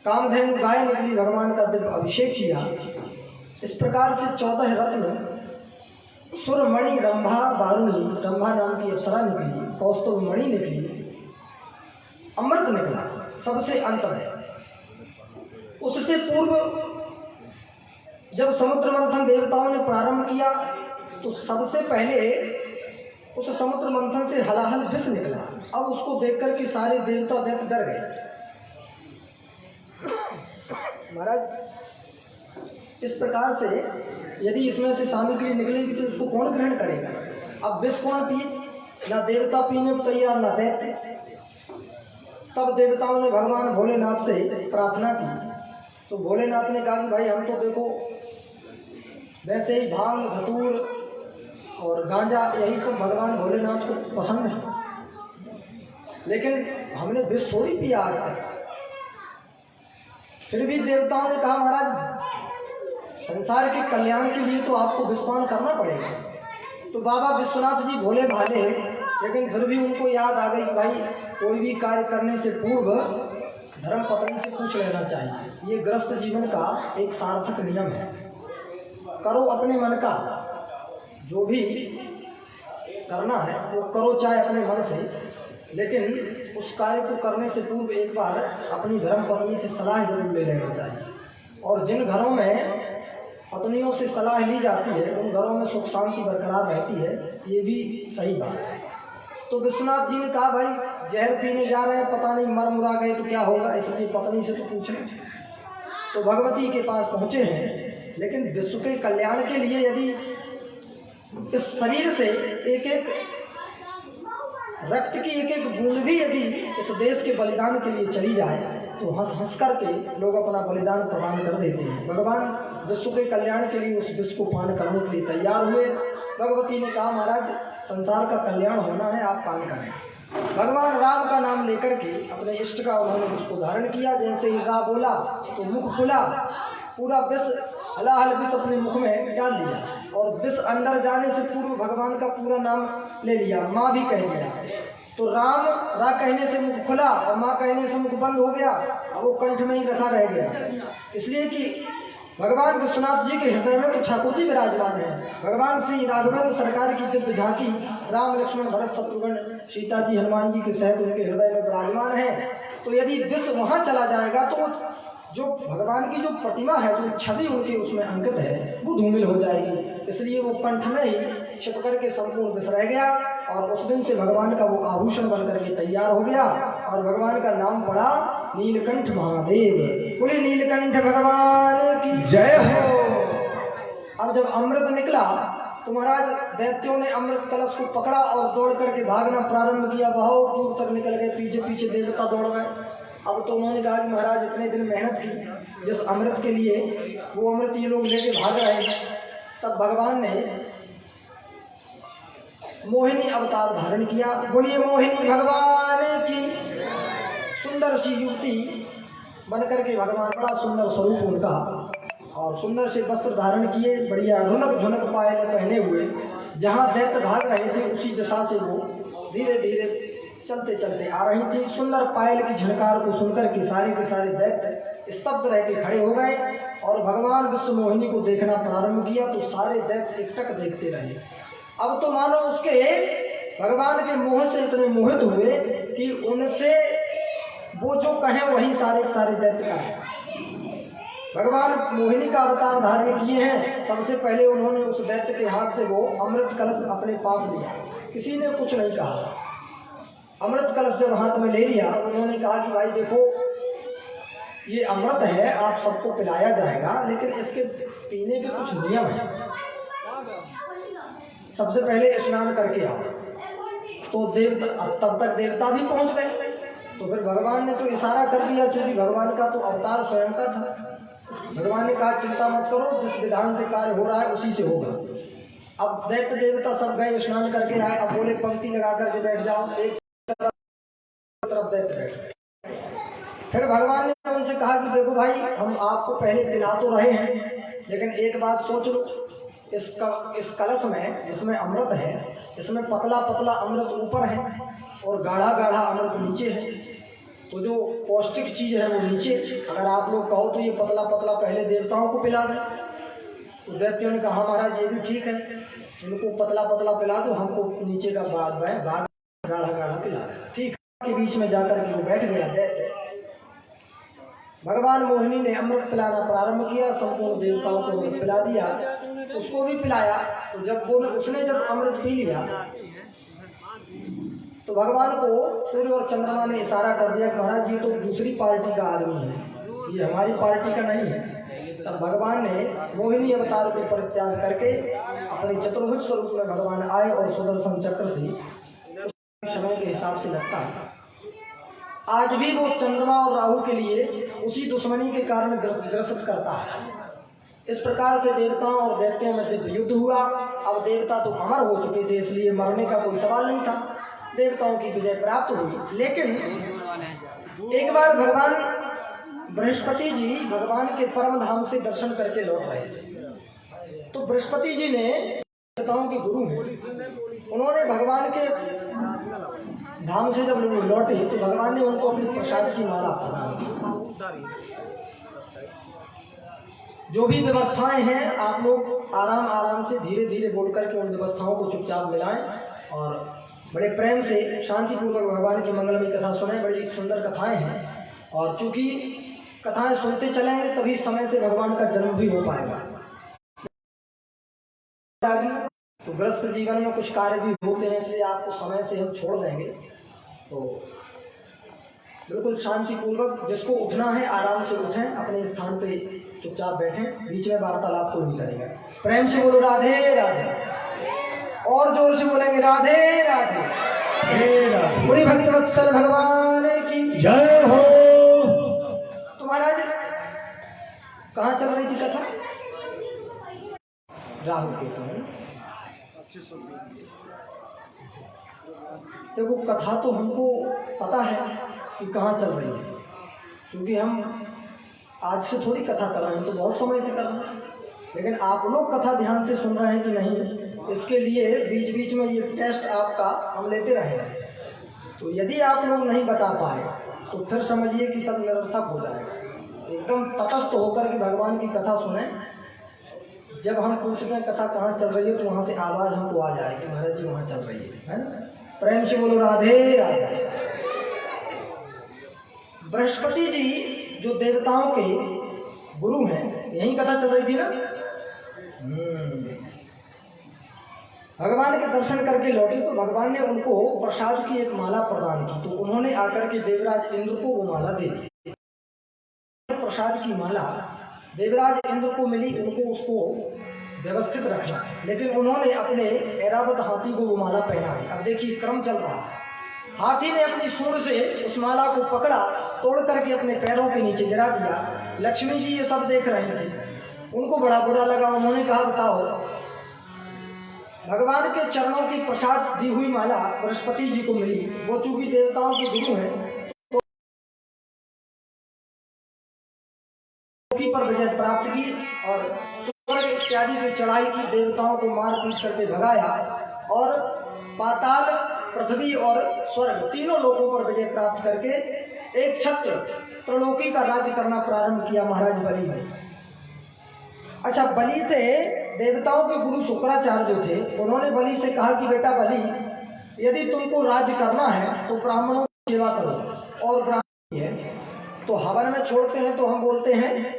Speaker 1: कामधेनु गाय निकली, भगवान का दिव्य अभिषेक किया। इस प्रकार से 14 रत्न सुरमणि रंभा बारुणी, रंभा नाम की अप्सरा निकली, कौस्तुभ मणि निकली, अमृत निकला सबसे अंत में। उससे पूर्व जब समुद्र मंथन देवताओं ने प्रारंभ किया तो सबसे पहले उस समुद्र मंथन से हलाहल विष निकला। अब उसको देख कर के सारे देवता दैत्य डर गए। महाराज इस प्रकार से यदि इसमें से सामग्री निकलेगी तो उसको कौन ग्रहण करेगा? अब विष कौन पिए? ना देवता पीने को तैयार, ना दैत्य। तब देवताओं ने भगवान भोलेनाथ से प्रार्थना की। तो भोलेनाथ ने कहा कि भाई हम तो देखो वैसे ही भांग, धतूर और गांजा यही सब भगवान भोलेनाथ को पसंद है, लेकिन हमने विष थोड़ी पिया आज तक। फिर भी देवताओं ने कहा महाराज संसार के कल्याण के लिए तो आपको विषपान करना पड़ेगा। तो बाबा विश्वनाथ जी भोले भाले, लेकिन फिर भी उनको याद आ गई भाई कोई भी कार्य करने से पूर्व धर्म पत्नी से पूछ लेना चाहिए। ये गृहस्थ जीवन का एक सार्थक नियम है। करो अपने मन का, जो भी करना है वो करो चाहे अपने मन से, लेकिन उस कार्य को करने से पूर्व एक बार अपनी धर्म पत्नी से सलाह जरूर ले लेना चाहिए। और जिन घरों में पत्नियों से सलाह ली जाती है उन घरों में सुख शांति बरकरार रहती है, ये भी सही बात है। तो विश्वनाथ जी ने कहा भाई जहर पीने जा रहे हैं, पता नहीं मर मुरा गए तो क्या होगा, इसलिए पत्नी से तो पूछें। तो भगवती के पास पहुँचे हैं, लेकिन विश्व के कल्याण के लिए यदि इस शरीर से एक एक रक्त की एक एक बूंद भी यदि इस देश के बलिदान के लिए चली जाए तो हंस हंस करके लोग अपना बलिदान प्रदान कर देते हैं। भगवान विश्व के कल्याण के लिए उस विष को पान करने के लिए तैयार हुए। भगवती ने कहा महाराज संसार का कल्याण होना है, आप पान करें। भगवान राम का नाम लेकर के अपने इष्ट का उन्होंने उसको धारण किया। जैसे ही रा बोला तो मुख खुला, पूरा विष हलाहल विष अपने मुख में डाल दिया और विष अंदर जाने से पूर्व भगवान का पूरा नाम ले लिया, माँ भी कह दिया। तो राम रा कहने से मुख खुला और माँ कहने से मुख बंद हो गया, अब वो कंठ में ही रखा रह गया। इसलिए कि भगवान विश्वनाथ जी के हृदय में तो ठाकुर जी विराजमान है। भगवान श्री राघवेंद्र सरकार की दिव्य झांकी राम लक्ष्मण भरत शत्रुघ्न सीता जी हनुमान जी के सहित उनके हृदय में विराजमान है। तो यदि विष वहाँ चला जाएगा तो जो भगवान की जो प्रतिमा है, जो छवि उनकी उसमें अंकित है, वो धूमिल हो जाएगी। इसलिए वो कंठ में ही छिप करके संपूर्ण विष रह गया और उस दिन से भगवान का वो आभूषण बन करके तैयार हो गया और भगवान का नाम पड़ा नीलकंठ महादेव। बोले नीलकंठ भगवान की
Speaker 2: जय हो।
Speaker 1: अब जब अमृत निकला तो महाराज दैत्यों ने अमृत कलश को पकड़ा और दौड़ करके भागना प्रारंभ किया। बहुत दूर तक निकल गए, पीछे पीछे देवता दौड़ गए। अब तो उन्होंने कहा कि महाराज इतने दिन मेहनत की जिस अमृत के लिए, वो अमृत ये लोग लेके भाग रहे हैं। तब भगवान ने मोहिनी अवतार धारण किया। बोलिए मोहिनी भगवान की। सुंदर सी युवती बनकर के भगवान, बड़ा सुंदर स्वरूप उनका, और सुंदर से वस्त्र धारण किए, बढ़िया रुनक झुनक पायल पहने हुए, जहाँ दैत्य भाग रहे थे उसी दिशा से वो धीरे धीरे चलते चलते आ रही थी। सुंदर पायल की झनकार को सुनकर के सारे दैत्य स्तब्ध रह के खड़े हो गए और भगवान विश्व मोहिनी को देखना प्रारंभ किया। तो सारे दैत्य एकटक देखते रहे। अब तो मानो उसके भगवान के मोह से इतने मोहित हुए कि उनसे वो जो कहें वही सारे दैत्य करें। भगवान मोहिनी का अवतार धारण किए हैं। सबसे पहले उन्होंने उस दैत्य के हाथ से वो अमृत कलश अपने पास लिया, किसी ने कुछ नहीं कहा। अमृत कलश जब हाथ में ले लिया उन्होंने कहा कि भाई देखो ये अमृत है, आप सबको पिलाया जाएगा, लेकिन इसके पीने के कुछ नियम हैं। सबसे पहले स्नान करके आओ। तो देवता, तब तक देवता भी पहुंच गए। तो फिर भगवान ने तो इशारा कर दिया, क्योंकि भगवान का तो अवतार स्वयं का था। भगवान ने कहा चिंता मत करो, जिस विधान से कार्य हो रहा है उसी से होगा। अब दैत्य देवता सब गए, स्नान करके आए। अब बोले पंक्ति लगा करके बैठ जाओ, एक तरफ दैत्य बैठ। फिर भगवान ने उनसे कहा कि देखो भाई हम आपको पहले पिला तो रहे हैं, लेकिन एक बात सोच लो, इस कलश में जिसमें अमृत है, इसमें पतला पतला अमृत ऊपर है और गाढ़ा गाढ़ा अमृत नीचे है। तो जो पौष्टिक चीज़ है वो नीचे। अगर आप लोग कहो तो ये पतला पतला पहले देवताओं को पिला दें। तो दैत्यों ने कहा महाराज ये भी ठीक है, इनको पतला पतला पिला दो, हमको नीचे का भाग गाढ़ा गाढ़ा पिला दें। ठीक के बीच में जाकर के वो बैठ गया दैत्य। भगवान मोहिनी ने अमृत पिलाना प्रारंभ किया, संपूर्ण देवताओं को अमृत पिला दिया, उसको भी पिलाया। तो जब उसने जब अमृत पी लिया तो भगवान को सूर्य और चंद्रमा ने इशारा कर दिया कि महाराज ये तो दूसरी पार्टी का आदमी है, ये हमारी पार्टी का नहीं है। तब भगवान ने मोहिनी अवतार को परित्याग करके अपने चतुर्भुज स्वरूप में भगवान आए और सुदर्शन चक्र से समय के हिसाब से लगता है। आज भी वो चंद्रमा और राहु के लिए उसी दुश्मनी के कारण ग्रसित करता है। इस प्रकार से देवताओं और दैत्यों में दिव्य युद्ध हुआ। अब देवता तो अमर हो चुके थे, इसलिए मरने का कोई सवाल नहीं था। देवताओं की विजय प्राप्त हुई। लेकिन एक बार भगवान बृहस्पति जी भगवान के परम धाम से दर्शन करके लौट रहे थे। तो बृहस्पति जी ने देवताओं के गुरु हैं, उन्होंने भगवान के धाम से जब लोग लौटे तो भगवान ने उनको अपनी प्रसाद की माला प्रदान की। जो भी व्यवस्थाएं हैं आप लोग आराम आराम से धीरे धीरे बोल करके उन व्यवस्थाओं को चुपचाप मिलाएं और बड़े प्रेम से शांतिपूर्वक भगवान की मंगलमयी कथा सुने। बड़ी सुंदर कथाएं हैं और चूंकि कथाएं सुनते चलेंगे तभी समय से भगवान का जन्म भी हो पाएगा। तो ग्रस्त जीवन में कुछ कार्य भी होते हैं, इसलिए आपको समय से हम छोड़ देंगे। तो बिल्कुल शांतिपूर्वक जिसको उठना है आराम से उठें, अपने स्थान पे चुपचाप बैठें, बीच में वार्तालाप कोई नहीं करेगा। प्रेम से बोलो राधे राधे, और जोर से बोलेंगे राधे राधे। पूरी भक्तवत्सल भगवान की
Speaker 2: जय हो।
Speaker 1: तो महाराज कहाँ चल रही थी कथा? राहु केतु है। देखो कथा तो हमको पता है कि कहाँ चल रही है, क्योंकि हम आज से थोड़ी कथा कर रहे हैं, तो बहुत समय से कर रहे हैं। लेकिन आप लोग कथा ध्यान से सुन रहे हैं कि नहीं, इसके लिए बीच बीच में ये टेस्ट आपका हम लेते रहेंगे। तो यदि आप लोग नहीं बता पाए तो फिर समझिए कि सब निरर्थक हो जाएगा। एकदम तटस्थ होकर के भगवान की कथा सुने। जब हम पूछते हैं कथा कहाँ चल रही है तो वहाँ से आवाज़ हमको आ जाए कि महाराज जी वहाँ चल रही है ना। प्रेम से बोलो राधे राधे। बृहस्पति जी जो देवताओं के गुरु हैं, यही कथा चल रही थी ना। भगवान के दर्शन करके लौटे तो भगवान ने उनको प्रसाद की एक माला प्रदान की। तो उन्होंने आकर के देवराज इंद्र को वो माला दे दी। प्रसाद की माला देवराज इंद्र को मिली, उनको उसको व्यवस्थित रखना, लेकिन उन्होंने अपने ऐरावत हाथी को वो माला पहनाई। अब देखिए क्रम चल रहा है। हाथी ने अपनी सूंड से उस माला को पकड़ा, तोड़ करके अपने पैरों के नीचे गिरा दिया। लक्ष्मी जी ये सब देख रहे थे, उनको बड़ा बुरा लगा। उन्होंने कहा बताओ, भगवान के चरणों की प्रसाद दी हुई माला बृहस्पति जी को मिली, वो चूंकि देवताओं के गुरु हैं तो पर विजय प्राप्त की और स्वर्ग इत्यादि पे चढ़ाई की, देवताओं को मार पीट करके भगाया और पाताल, पृथ्वी और स्वर्ग तीनों लोगों पर विजय प्राप्त करके एक छत्र त्रिलोकी का राज्य करना प्रारंभ किया महाराज बलि ने। अच्छा, बलि से देवताओं के गुरु शुक्राचार्य जो थे, उन्होंने बलि से कहा कि बेटा बलि, यदि तुमको राज्य करना है तो ब्राह्मणों की सेवा करो। और ब्राह्मण है तो हवन में छोड़ते हैं तो हम बोलते हैं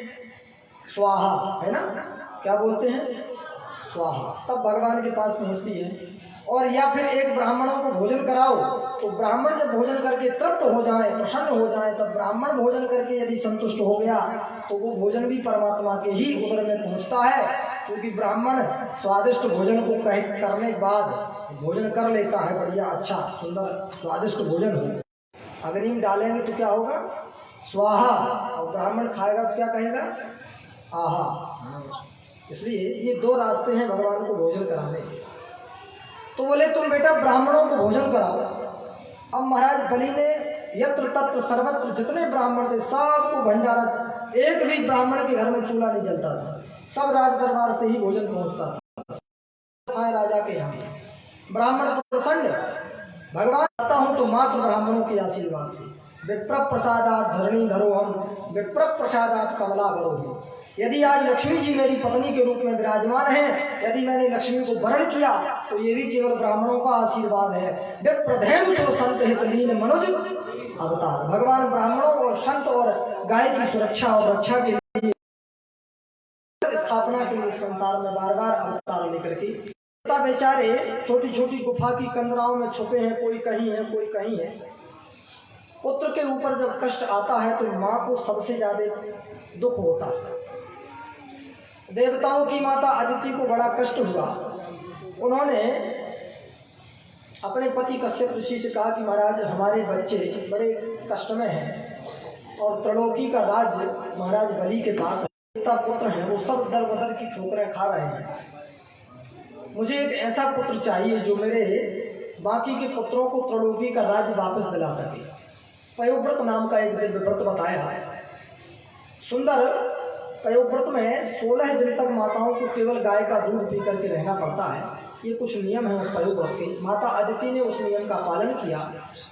Speaker 1: स्वाहा, है ना। क्या बोलते हैं? स्वाहा। तब भगवान के पास पहुंचती है। और या फिर एक ब्राह्मणों को भोजन कराओ, तो ब्राह्मण जब भोजन करके तृप्त हो जाए, प्रसन्न हो जाए, तब ब्राह्मण भोजन करके यदि संतुष्ट हो गया तो वो भोजन भी परमात्मा के ही उदर में पहुंचता है। क्योंकि ब्राह्मण स्वादिष्ट भोजन को करने के बाद भोजन कर लेता है, बढ़िया अच्छा सुंदर स्वादिष्ट भोजन हो। अग्नि डालेंगे तो क्या होगा? स्वाहा। और ब्राह्मण खाएगा तो क्या कहेगा? आहा। इसलिए ये दो रास्ते हैं भगवान को भोजन कराने के। तो बोले तुम बेटा ब्राह्मणों को भोजन कराओ। अब महाराज बलि ने यत्र तत्र सर्वत्र जितने ब्राह्मण थे सबको भंडारा, एक भी ब्राह्मण के घर में चूल्हा नहीं जलता था, सब राज दरबार से ही भोजन पहुंचता था राजा के यहाँ। ब्राह्मण प्रसन्न, भगवान आता हूँ तो मात्र ब्राह्मणों के आशीर्वाद से। विप्र प्रसादात धरणी धरो हम, विप्र प्रसादात कमला भरो हम। यदि आज लक्ष्मी जी मेरी पत्नी के रूप में विराजमान हैं, यदि मैंने लक्ष्मी को वरण किया तो ये भी केवल ब्राह्मणों का आशीर्वाद है। विप्रधेनु सुर संत हितलीन मनुज अवतार। भगवान ब्राह्मणों और संत और गाय की सुरक्षा और रक्षा के लिए, स्थापना के लिए संसार में बार बार अवतार लेकर के। बेचारे छोटी छोटी गुफा की कंदराओं में छुपे हैं, कोई कहीं है कोई कहीं है। पुत्र के ऊपर जब कष्ट आता है तो माँ को सबसे ज्यादा दुख होता है। देवताओं की माता अदिति को बड़ा कष्ट हुआ उन्होंने अपने पति कश्यप ऋषि से कहा कि महाराज हमारे बच्चे बड़े कष्ट में हैं और त्रैलोकी का राज्य महाराज बलि के पास है, पुत्र हैं वो सब दर बदर की ठोकरें खा रहे हैं। मुझे एक ऐसा पुत्र चाहिए जो मेरे बाकी के पुत्रों को त्रैलोकी का राज्य वापस दिला सके। पयोव्रत नाम का एक दिव्य व्रत बताया। सुंदर पयोव्रत में 16 दिन तक माताओं को केवल गाय का दूध पी करके रहना पड़ता है। ये कुछ नियम है उस पयोव्रत के। माता अदिति ने उस नियम का पालन किया।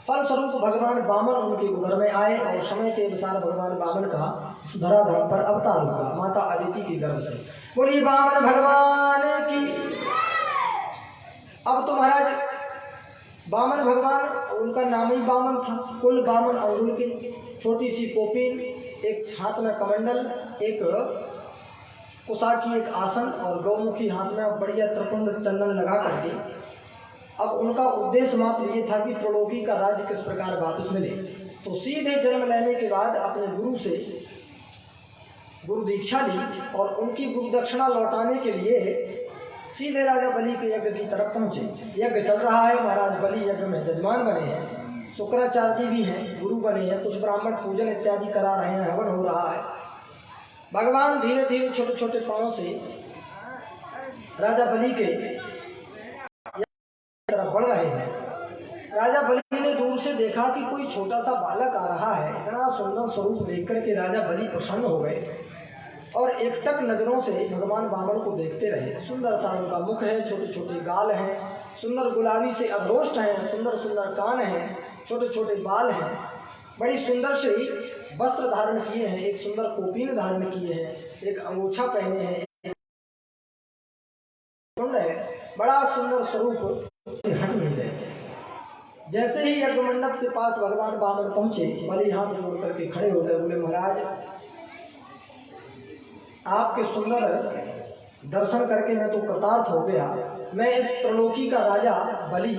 Speaker 1: फलस्वरूप भगवान वामन उनके उदर में आए और समय के अनुसार भगवान वामन का इस धराधम पर अवतार हुआ माता अदिति के गर्भ से। बोलिए वामन भगवान की। अब तो महाराज वामन भगवान, उनका नाम ही वामन था, कुल वामन अंगुल के, छोटी सी कोपीन, एक हाथ में कमंडल, एक कुशा की एक आसन और गौमुखी हाथ में बढ़िया त्रिपुंड चंदन लगा करके अब उनका उद्देश्य मात्र ये था कि त्रैलोकी का राज्य किस प्रकार वापस मिले। तो सीधे जन्म लेने के बाद अपने गुरु से गुरु दीक्षा ली और उनकी गुरु दक्षिणा लौटाने के लिए सीधे राजा बलि के यज्ञ की तरफ पहुंचे। यज्ञ चल रहा है, महाराज बलि यज्ञ में जजमान बने हैं, शुक्राचार्य जी भी हैं, गुरु बने हैं, कुछ ब्राह्मण पूजन इत्यादि करा रहे हैं, हवन हो रहा है। भगवान धीरे धीरे छोटे छोटे पांव से राजा बलि के तरफ बढ़ रहे हैं। राजा बलि ने दूर से देखा कि कोई छोटा सा बालक आ रहा है। इतना सुंदर स्वरूप देखकर के राजा बलि प्रसन्न हो गए और एकटक नजरों से भगवान वामन को देखते रहे। सुंदर सा उनका मुख है, छोटे छोटे गाल हैं, सुंदर गुलाबी से अधरोष्ट हैं, सुंदर सुंदर कान हैं, छोटे छोटे बाल हैं, बड़ी सुंदर से वस्त्र धारण किए हैं, एक सुंदर कोपीन धारण किए हैं, एक अंगूछा पहने हैं, बड़ा सुंदर स्वरूप हट नहीं रहे। जैसे ही यज्ञ मंडप के पास भगवान वामन पहुंचे, बलि हाथ जोड़ करके खड़े हो गए। बोले महाराज आपके सुंदर दर्शन करके मैं तो कृतार्थ हो गया। मैं इस त्रैलोकी का राजा बलि,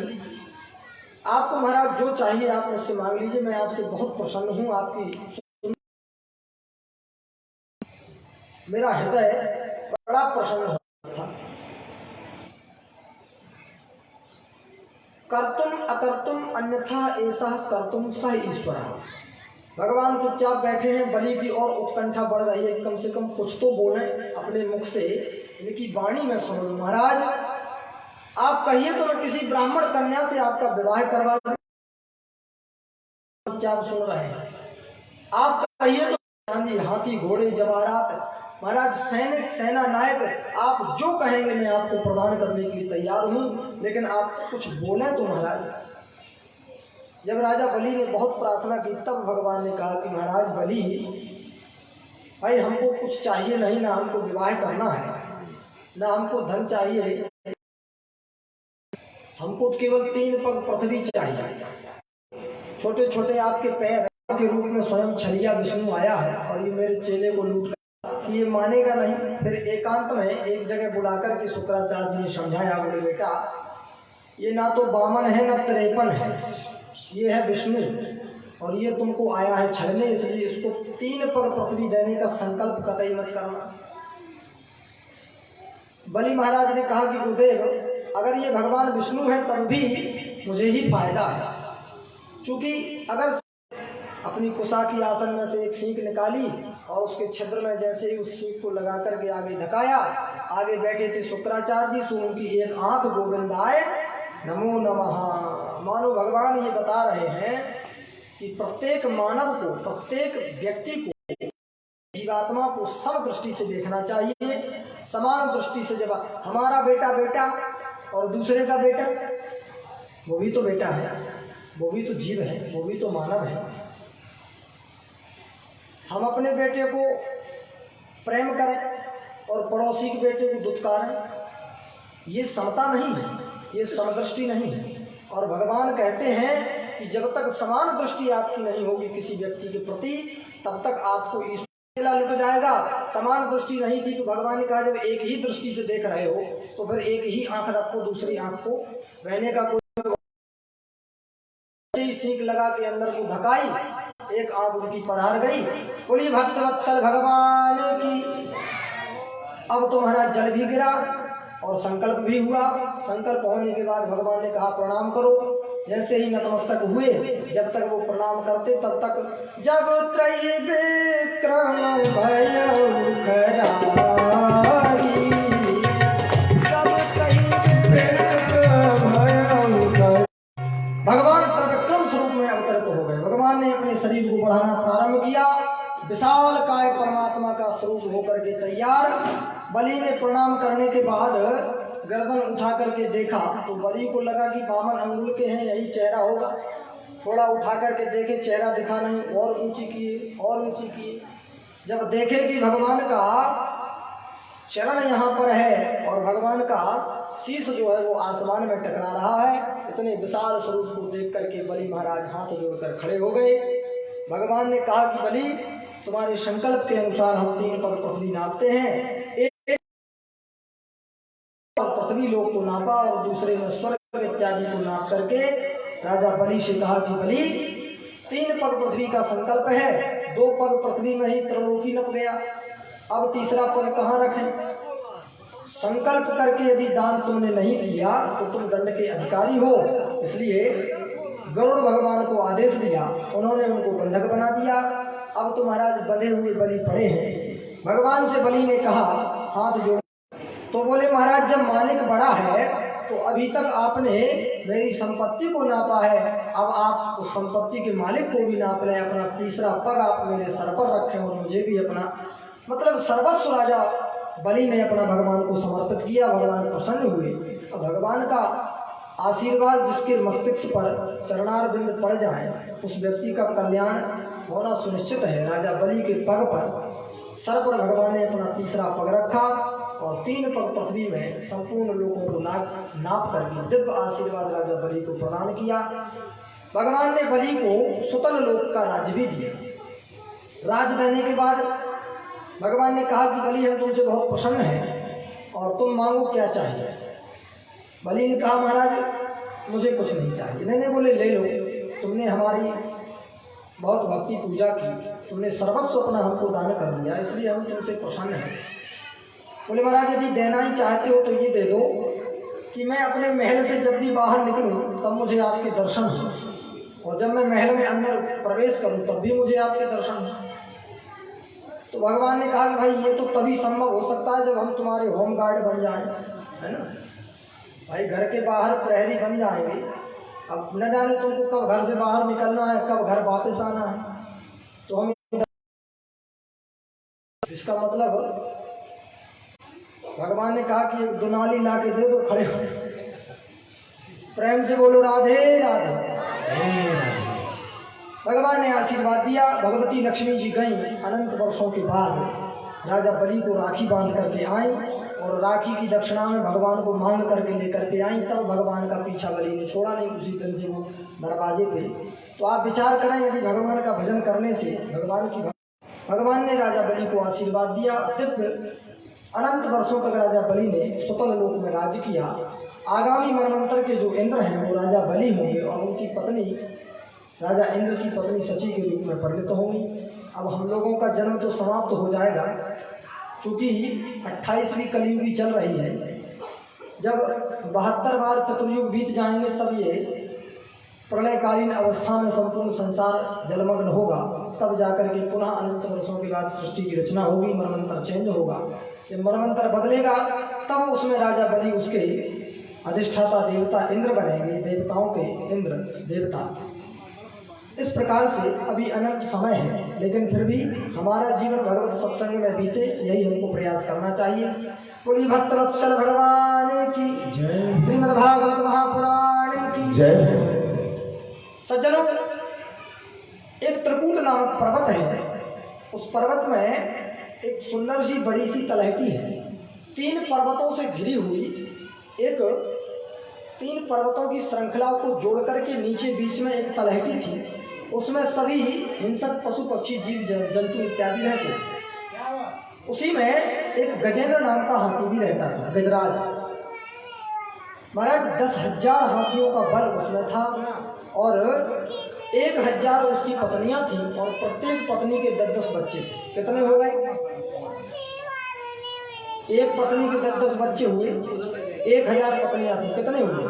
Speaker 1: आपको महाराज जो चाहिए आप मुझसे मांग लीजिए, मैं आपसे बहुत प्रसन्न हूँ। आपकी मेरा हृदय बड़ा प्रसन्न था। कर्तुम अकर्तुम अन्यथा ऐसा कर्तुम सह ईश्वर। भगवान चुपचाप बैठे हैं, बलि की और उत्कंठा बढ़ रही है, कम से कम कुछ तो बोले अपने मुख से, इनकी वाणी में सुन लूं। महाराज आप कहिए तो मैं किसी ब्राह्मण कन्या से आपका विवाह करवा दूं। चुपचाप सुन रहे हैं। आप कहिए तो चांदी हाथी घोड़े जवाहरात, महाराज सैनिक सेना नायक, आप जो कहेंगे मैं आपको प्रदान करने के लिए तैयार हूँ, लेकिन आप कुछ बोलें तो। महाराज जब राजा बलि ने बहुत प्रार्थना की तब भगवान ने कहा कि महाराज बलि भाई हमको कुछ चाहिए नहीं, ना हमको विवाह करना है, ना हमको धन चाहिए, हमको केवल 3 पग पृथ्वी चाहिए। छोटे छोटे आपके पैर के रूप में स्वयं छलिया विष्णु आया है और ये मेरे चेले को लूट कर, ये मानेगा नहीं। फिर एकांत में एक जगह बुलाकर के शुक्राचार्य जी ने समझाया। बोले बेटा ये ना तो वामन है ना त्रेपन है, ये है विष्णु और ये तुमको आया है छलने, इसलिए इसको 3 पग पृथ्वी देने का संकल्प कतई मत करना। बलि महाराज ने कहा कि गुरुदेव अगर ये भगवान विष्णु है तब भी मुझे ही फायदा है, क्योंकि अगर अपनी कुशा की आसन में से एक सीख निकाली और उसके छिद्र में जैसे ही उस सीख को लगा करके आगे धकाया, आगे बैठे थे शुक्राचार्य जी, सो उनकी एक आंख गोविंदाय नमो नमः। मानो भगवान ये बता रहे हैं कि प्रत्येक मानव को, प्रत्येक व्यक्ति को, जीवात्मा को सम दृष्टि से देखना चाहिए, समान दृष्टि से। जब हमारा बेटा बेटा और दूसरे का बेटा, वो भी तो बेटा है, वो भी तो जीव है, वो भी तो मानव है। हम अपने बेटे को प्रेम करें और पड़ोसी के बेटे को दुत्कारें, ये समता नहीं है, ये समदृष्टि नहीं है। और भगवान कहते हैं कि जब तक समान दृष्टि आपकी नहीं होगी किसी व्यक्ति के प्रति, तब तक आपको ईश्वर लुट जाएगा। समान दृष्टि नहीं थी तो भगवान ने कहा जब एक ही दृष्टि से देख रहे हो तो फिर एक ही आंख रखो, दूसरी आंख को रहने का कोई सीख लगा के अंदर को धकाई, एक आंख उनकी पधार गई। बोली भक्तवत्सल भगवान की। अब तो महाराज जल भी गिरा और संकल्प भी हुआ। संकल्प होने के बाद भगवान ने कहा प्रणाम करो। जैसे ही नतमस्तक हुए, जब तक वो प्रणाम करते तब तक जब त्रयी विक्रम भयउ खरारी, जब त्रयी विक्रम भयउ खरारी, भगवान त्रिविक्रम स्वरूप में अवतरित हो गए। भगवान ने अपने शरीर को बढ़ाना प्रारंभ किया। विशाल काय परमात्मा का स्वरूप होकर के तैयार। बलि ने प्रणाम करने के बाद गर्दन उठा करके देखा तो बलि को लगा कि 52 अंगुल के हैं, यही चेहरा होगा। थोड़ा उठा करके देखे, चेहरा दिखा नहीं, और ऊंची किए और ऊंची किए। जब देखे कि भगवान का चरण यहाँ पर है और भगवान का शीश जो है वो आसमान में टकरा रहा है, इतने विशाल स्वरूप को देख करके बलि महाराज हाथ जोड़कर खड़े हो गए। भगवान ने कहा कि बलि, तुम्हारे संकल्प के अनुसार हम 3 पग पृथ्वी नापते हैं। एक पृथ्वी लोक को नापा और दूसरे में स्वर्ग इत्यादि को नाप करके राजा बलि से कहा कि बलि, 3 पग पृथ्वी का संकल्प है, 2 पग पृथ्वी में ही त्रिलोकी नप गया, अब तीसरा पग कहाँ रखें? संकल्प करके यदि दान तुमने नहीं किया तो तुम दंड के अधिकारी हो। इसलिए गरुड़ भगवान को आदेश दिया, उन्होंने उनको बंधक बना दिया। अब तो महाराज बंधे हुए बलि पड़े हैं। भगवान से बलि ने कहा हाथ जोड़, तो बोले महाराज जब मालिक बड़ा है तो अभी तक आपने मेरी संपत्ति को नापा है, अब आप उस संपत्ति के मालिक को भी नाप लें। अपना तीसरा पग आप मेरे सर पर रखें और मुझे भी अपना, मतलब सर्वस्व राजा बलि ने अपना भगवान को समर्पित किया। भगवान प्रसन्न हुए। अब भगवान का आशीर्वाद जिसके मस्तिष्क पर चरणार बिंद पड़ जाए उस व्यक्ति का कल्याण होना सुनिश्चित है। राजा बलि के पग पर, सर पर भगवान ने अपना तीसरा पग रखा और 3 पग पृथ्वी में संपूर्ण लोगों को नाप करके दिव्य आशीर्वाद राजा बलि को प्रदान किया। भगवान ने बलि को सुतल लोक का राज्य भी दिया। राज देने के बाद भगवान ने कहा कि बलि हम तुमसे बहुत प्रसन्न हैं और तुम मांगो क्या चाहिए। बलि ने कहा महाराज मुझे कुछ नहीं चाहिए। नहीं बोले ले लो, तुमने हमारी बहुत भक्ति पूजा की, तुमने सर्वस्व अपना हमको दान कर दिया, इसलिए हम तुमसे प्रसन्न हैं। बोले महाराज यदि देना ही चाहते हो तो ये दे दो कि मैं अपने महल से जब भी बाहर निकलूं तब मुझे आपके दर्शन हो, और जब मैं महल में अंदर प्रवेश करूं तब भी मुझे आपके दर्शन हो। तो भगवान ने कहा कि भाई ये तो तभी संभव हो सकता है जब हम तुम्हारे होम गार्ड बन जाएं, है ना भाई। घर के बाहर प्रहरी बन जाएंगे, अब न जाने तुमको कब घर से बाहर निकलना है, कब घर वापस आना है, तो हम इसका मतलब भगवान ने कहा कि एक दुनाली ला के दे दो, खड़े हो। प्रेम से बोलो राधे राधे। भगवान ने आशीर्वाद दिया। भगवती लक्ष्मी जी गई। अनंत वर्षों के बाद राजा बलि को राखी बांध करके आई और राखी की दक्षिणा में भगवान को मांग करके लेकर के आई। तब भगवान का पीछा बलि ने छोड़ा नहीं, उसी दिन से वो दरवाजे पे। तो आप विचार करें, यदि भगवान का भजन करने से भगवान ने राजा बलि को आशीर्वाद दिया। दिव्य अनंत वर्षों तक राजा बलि ने सुतल लोक में राज किया। आगामी मनवंतर के जो इंद्र हैं वो राजा बलि होंगे और उनकी पत्नी राजा इंद्र की पत्नी शची के रूप में परिणत होंगी। अब हम लोगों का जन्म तो समाप्त हो जाएगा, चूँकि 28वीं कलयुगी चल रही है। जब 72 बार चतुर्युग बीत जाएंगे तब ये प्रलयकालीन अवस्था में संपूर्ण संसार जलमग्न होगा। तब जाकर के पुनः अनंत वर्षों के बाद सृष्टि की रचना होगी, मनवंतर चेंज होगा। जब मनवंतर बदलेगा तब उसमें राजा बलि उसके अधिष्ठाता देवता इंद्र बनेंगे, देवताओं के इंद्र देवता। इस प्रकार से अभी अनंत समय है, लेकिन फिर भी हमारा जीवन भगवत सत्संग में बीते, यही हमको प्रयास करना चाहिए। बोलिए भक्तवत्सल भगवान की जय, श्रीमद् भागवत महापुराण की जय। सज्जनों, एक त्रिकूट नामक पर्वत है। उस पर्वत में एक सुंदर सी बड़ी सी तलहटी है। 3 पर्वतों से घिरी हुई एक 3 पर्वतों की श्रृंखला को जोड़ करके नीचे बीच में एक तलहटी थी। उसमें सभी हिंसक पशु पक्षी जीव जंतु इत्यादि रहते। उसी में एक गजेंद्र नाम का हाथी भी रहता था, गजराज। महाराज 10,000 हाथियों का बल उसमें था और 1,000 उसकी पत्नियां थीं और प्रत्येक पत्नी के 10-10 बच्चे थे। कितने हो गए? एक पत्नी के 10 बच्चे हुए, 1000 पत्नियां थी, कितने हुए?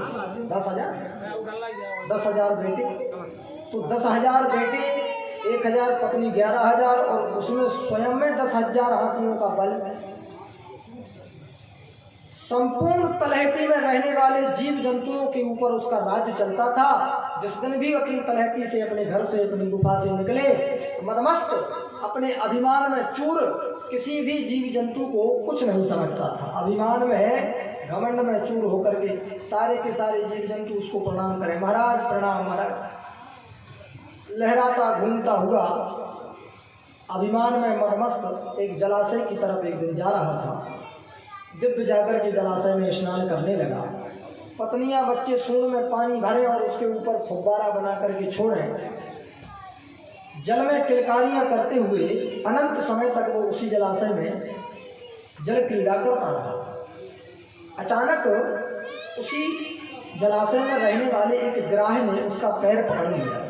Speaker 1: 10,000। 10,000 बेटे, तो 10,000 बेटे, 1000 पत्नी, 11,000, और उसमें स्वयं में 10,000 हाथियों का बल। संपूर्ण तलहटी में रहने वाले जीव जंतुओं के ऊपर उसका राज्य चलता था। जिस दिन भी अपनी तलहटी से, अपने घर से, अपनी गुफा से निकले, मदमस्त, अपने अभिमान में चूर, किसी भी जीव जंतु को कुछ नहीं समझता था। अभिमान में, घमंड में चूर होकर के सारे के सारे जीव जंतु उसको प्रणाम करें, महाराज प्रणाम महाराज। लहराता घूमता हुआ अभिमान में मदमस्त एक जलाशय की तरफ एक दिन जा रहा था। दिव्य जाकर के जलाशय में स्नान करने लगा। पत्नियां बच्चे सूंड में पानी भरे और उसके ऊपर फुब्बारा बना करके छोड़े। जल में किलकारियां करते हुए अनंत समय तक वो उसी जलाशय में जल क्रीड़ा करता रहा। अचानक उसी जलाशय में रहने वाले एक ग्राह ने उसका पैर पकड़ लिया।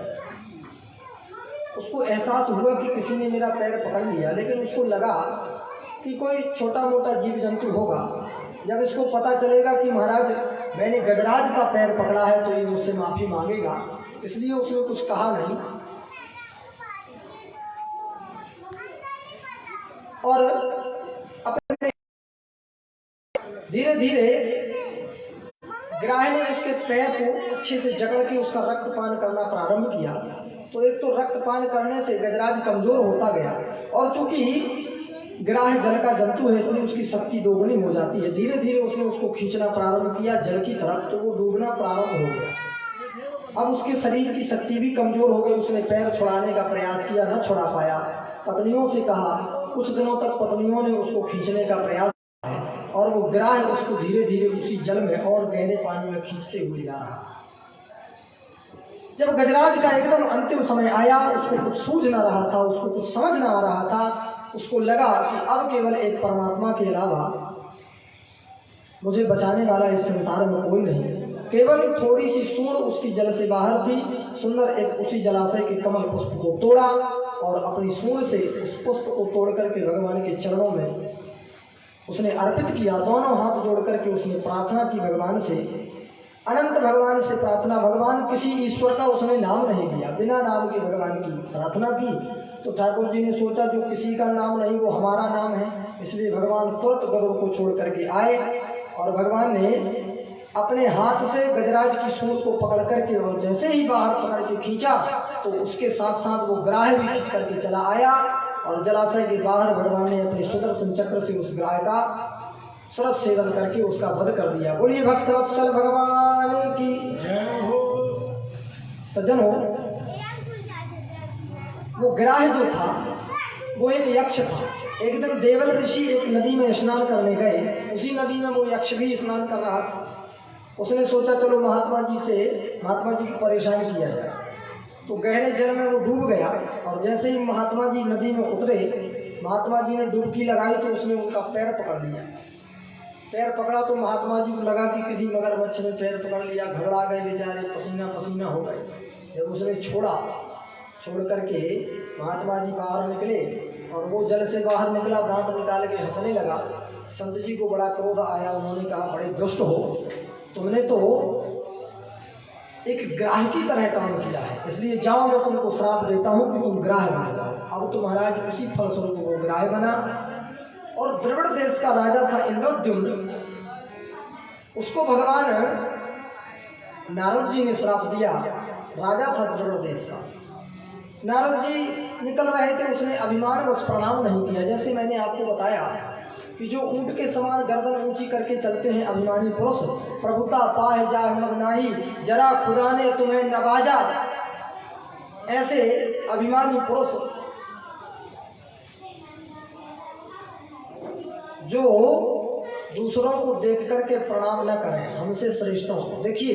Speaker 1: उसको एहसास हुआ कि किसी ने मेरा पैर पकड़ लिया, लेकिन उसको लगा कि कोई छोटा मोटा जीव जंतु होगा। जब इसको पता चलेगा कि महाराज मैंने गजराज का पैर पकड़ा है तो ये मुझसे माफ़ी मांगेगा, इसलिए उसने कुछ कहा नहीं। और अपने धीरे धीरे ग्राह ने उसके पैर को अच्छे से जकड़ के उसका रक्तपान करना प्रारंभ किया। तो एक तो रक्तपान करने से गजराज कमजोर होता गया, और चूंकि ग्राह जल का जंतु है इसलिए उसकी शक्ति दोगुनी हो जाती है। धीरे धीरे उसने उसको खींचना प्रारंभ किया जल की तरफ, तो वो डूबना प्रारंभ हो गया। अब उसके शरीर की शक्ति भी कमजोर हो गई। उसने पैर छुड़ाने का प्रयास किया, न छुड़ा पाया। पत्नियों से कहा, कुछ दिनों तक पत्नियों ने उसको खींचने का प्रयास किया, और वो ग्राह उसको धीरे धीरे उसी जल में और गहरे पानी में खींचते हुए जा रहा। जब गजराज का एकदम अंतिम समय आया, उसको कुछ सूझ ना रहा था, उसको कुछ समझ ना आ रहा था। उसको लगा कि अब केवल एक परमात्मा के अलावा मुझे बचाने वाला इस संसार में कोई नहीं। केवल थोड़ी सी सूंड उसकी जल से बाहर थी। सुंदर एक उसी जलाशय के कमल पुष्प को तोड़ा और अपनी सूंड से उस पुष्प को तोड़ करके भगवान के चरणों में उसने अर्पित किया। दोनों हाथ जोड़ करके उसने प्रार्थना की भगवान से, अनंत भगवान से प्रार्थना। भगवान किसी ईश्वर का उसने नाम नहीं लिया, बिना नाम के भगवान की प्रार्थना की। तो ठाकुर जी ने सोचा जो किसी का नाम नहीं वो हमारा नाम है, इसलिए भगवान तुरंत गरुड़ को छोड़ करके आए, और भगवान ने अपने हाथ से गजराज की सूंड को पकड़ करके, और जैसे ही बाहर पकड़ के खींचा तो उसके साथ साथ वो ग्राह भी खींच करके चला आया, और जलाशय के बाहर भगवान ने अपने सुदर्शन चक्र से उस ग्राह का सरस सेवन करके उसका वध कर दिया। बोलिए भक्तवत्सल भगवान की जय हो। सज्जन हो, वो ग्राह जो था वो एक यक्ष था। एक दिन देवल ऋषि एक नदी में स्नान करने गए। उसी नदी में वो यक्ष भी स्नान कर रहा था। उसने सोचा चलो महात्मा जी को परेशान किया जाए। तो गहरे जल में वो डूब गया, और जैसे ही महात्मा जी नदी में उतरे, महात्मा जी ने डुबकी लगाई तो उसने उनका पैर पकड़ लिया। पैर पकड़ा तो महात्मा जी को लगा कि किसी मगरमच्छ ने पैर पकड़ लिया। घबरा गए बेचारे, पसीना पसीना हो गए। जब उसने छोड़ करके महात्मा जी बाहर निकले, और वो जल से बाहर निकला, दांत निकाल के हंसने लगा। संत जी को बड़ा क्रोध आया। उन्होंने कहा बड़े दुष्ट हो, तुमने तो एक ग्राह की तरह काम किया है, इसलिए जाओ मैं तुमको श्राप देता हूँ कि तुम ग्राह बन जाओ। अब तो महाराज उसी फलस्वरूप वो ग्राह बना। और द्रविड़ देश का राजा था इंद्रद्युम्न, उसको भगवान नारद जी ने श्राप दिया। राजा था द्रविड़ देश का। नारद जी निकल रहे थे, उसने अभिमानवश प्रणाम नहीं किया। जैसे मैंने आपको बताया कि जो ऊंट के समान गर्दन ऊंची करके चलते हैं अभिमानी पुरुष, प्रभुता पाए जाए मद नाही, जरा खुदा ने तुम्हें नवाजा, ऐसे अभिमानी पुरुष जो दूसरों को देख करके प्रणाम न करें, हमसे श्रेष्ठों को। देखिए,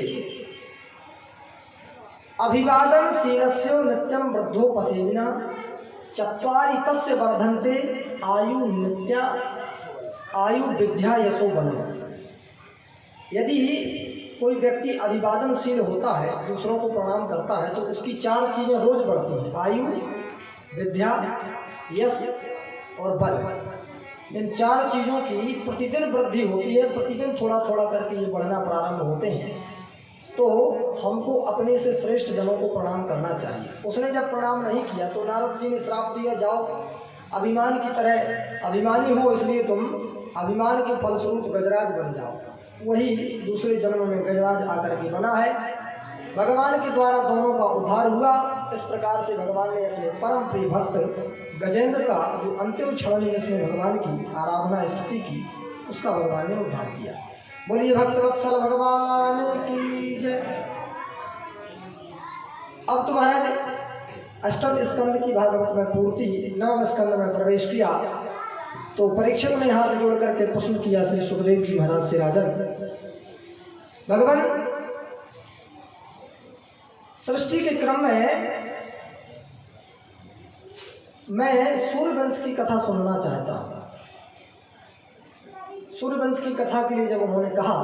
Speaker 1: अभिवादन शीलस्य नित्यम वृद्धोपसेविना, चत्वारि तस्य वर्धन्ते आयु विद्या यशो बल। यदि कोई व्यक्ति अभिवादनशील होता है, दूसरों को प्रणाम करता है, तो उसकी 4 चीज़ें रोज बढ़ती हैं, आयु, विद्या, यश और बल। इन 4 चीज़ों की प्रतिदिन वृद्धि होती है, प्रतिदिन थोड़ा थोड़ा करके ये बढ़ना प्रारंभ होते हैं, तो हमको अपने से श्रेष्ठ जनों को प्रणाम करना चाहिए। उसने जब प्रणाम नहीं किया तो नारद जी ने श्राप दिया, जाओ अभिमान की तरह, अभिमानी हो इसलिए तुम अभिमान के फलस्वरूप गजराज बन जाओ। वही दूसरे जन्म में गजराज आकर के बना है। भगवान के द्वारा दोनों का उद्धार हुआ। इस प्रकार से भगवान ने अपने परम प्रिय भक्त गजेंद्र का जो अंतिम क्षण है जिसमें भगवान की आराधना स्तुति की, उसका भगवान ने उद्धार किया। बोलिए भक्तवत्सल भगवान की जय। अब तो महाराज अष्टम स्कंद की भागवत में पूर्ति, 9वें स्कंद में प्रवेश किया। तो परीक्षक ने हाथ जोड़ करके प्रश्न किया श्री सुखदेव जी महाराज से, राजन भगवान सृष्टि के क्रम में मैं सूर्यवंश की कथा सुनना चाहता हूं। सूर्यवंश की कथा के लिए जब उन्होंने कहा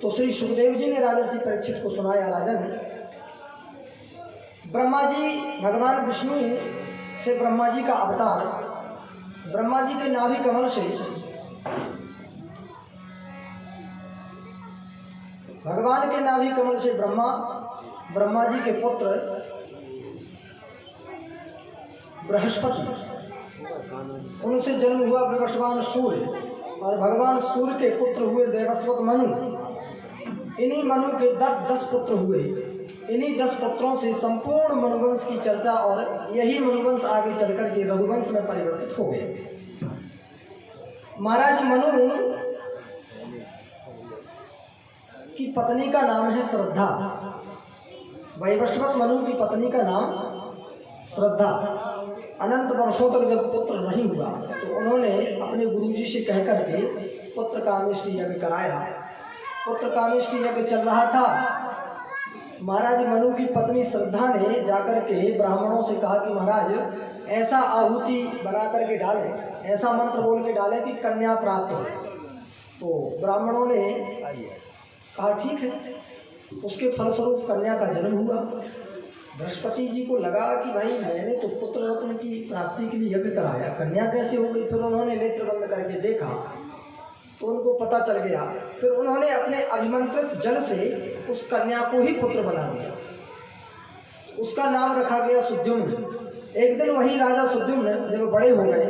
Speaker 1: तो श्री सुखदेव जी ने राजर्षि परीक्षित को सुनाया, राजन ब्रह्मा जी, भगवान विष्णु से ब्रह्मा जी का अवतार, ब्रह्मा जी के नाभि कमल से भगवान के नाभि कमल से ब्रह्मा जी के पुत्र बृहस्पति, उनसे जन्म हुआ विवस्वान सूर्य, और भगवान सूर्य के पुत्र हुए वैवस्वत मनु। इन्हीं मनु के 10 पुत्र हुए। इन्हीं 10 पुत्रों से संपूर्ण मनुवंश की चर्चा, और यही मनुवंश आगे चलकर के रघुवंश में परिवर्तित हो गए। महाराज मनु की पत्नी का नाम है श्रद्धा। वैवस्वत मनु की पत्नी का नाम श्रद्धा। अनंत वर्षों तक जब पुत्र नहीं हुआ तो उन्होंने अपने गुरुजी से कह करके पुत्र कामेष्टि यज्ञ कराया। पुत्र कामेष्टि यज्ञ चल रहा था। महाराज मनु की पत्नी श्रद्धा ने जाकर के ब्राह्मणों से कहा कि महाराज ऐसा आहुति बना करके डालें, ऐसा मंत्र बोल के डालें कि कन्या प्राप्त हो। तो ब्राह्मणों ने कहा ठीक है। उसके फलस्वरूप कन्या का जन्म हुआ। बृहस्पति जी को लगा कि भाई मैंने तो पुत्र रत्न की प्राप्ति के लिए यज्ञ कराया, कन्या कैसे हो गई। फिर उन्होंने नेत्र बंद करके देखा तो उनको पता चल गया। फिर उन्होंने अपने अभिमंत्रित जल से उस कन्या को ही पुत्र बना दिया। उसका नाम रखा गया सुद्युम्न। एक दिन वही राजा सुद्युम्न जब बड़े हो गए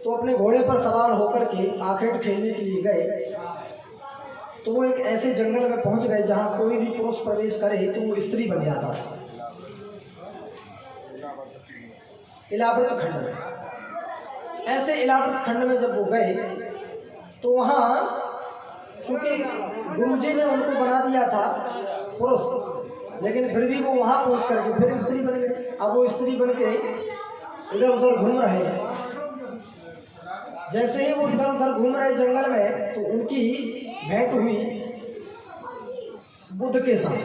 Speaker 1: तो अपने घोड़े पर सवार होकर के आखेट खेलने के लिए गए। तो वो एक ऐसे जंगल में पहुंच गए जहां कोई भी पुरुष प्रवेश करे तो वो स्त्री बन जाता था। इलावृत खंड में, ऐसे इलावृत खंड में जब वो गए तो वहाँ चूंकि गुरुजी ने उनको बना दिया था पुरुष, लेकिन फिर भी वो वहाँ पहुँच करके फिर स्त्री बन गए। अब वो स्त्री बन के इधर उधर घूम रहे हैं। जैसे ही वो इधर उधर घूम रहे जंगल में तो उनकी भेंट हुई बुद्ध के साथ।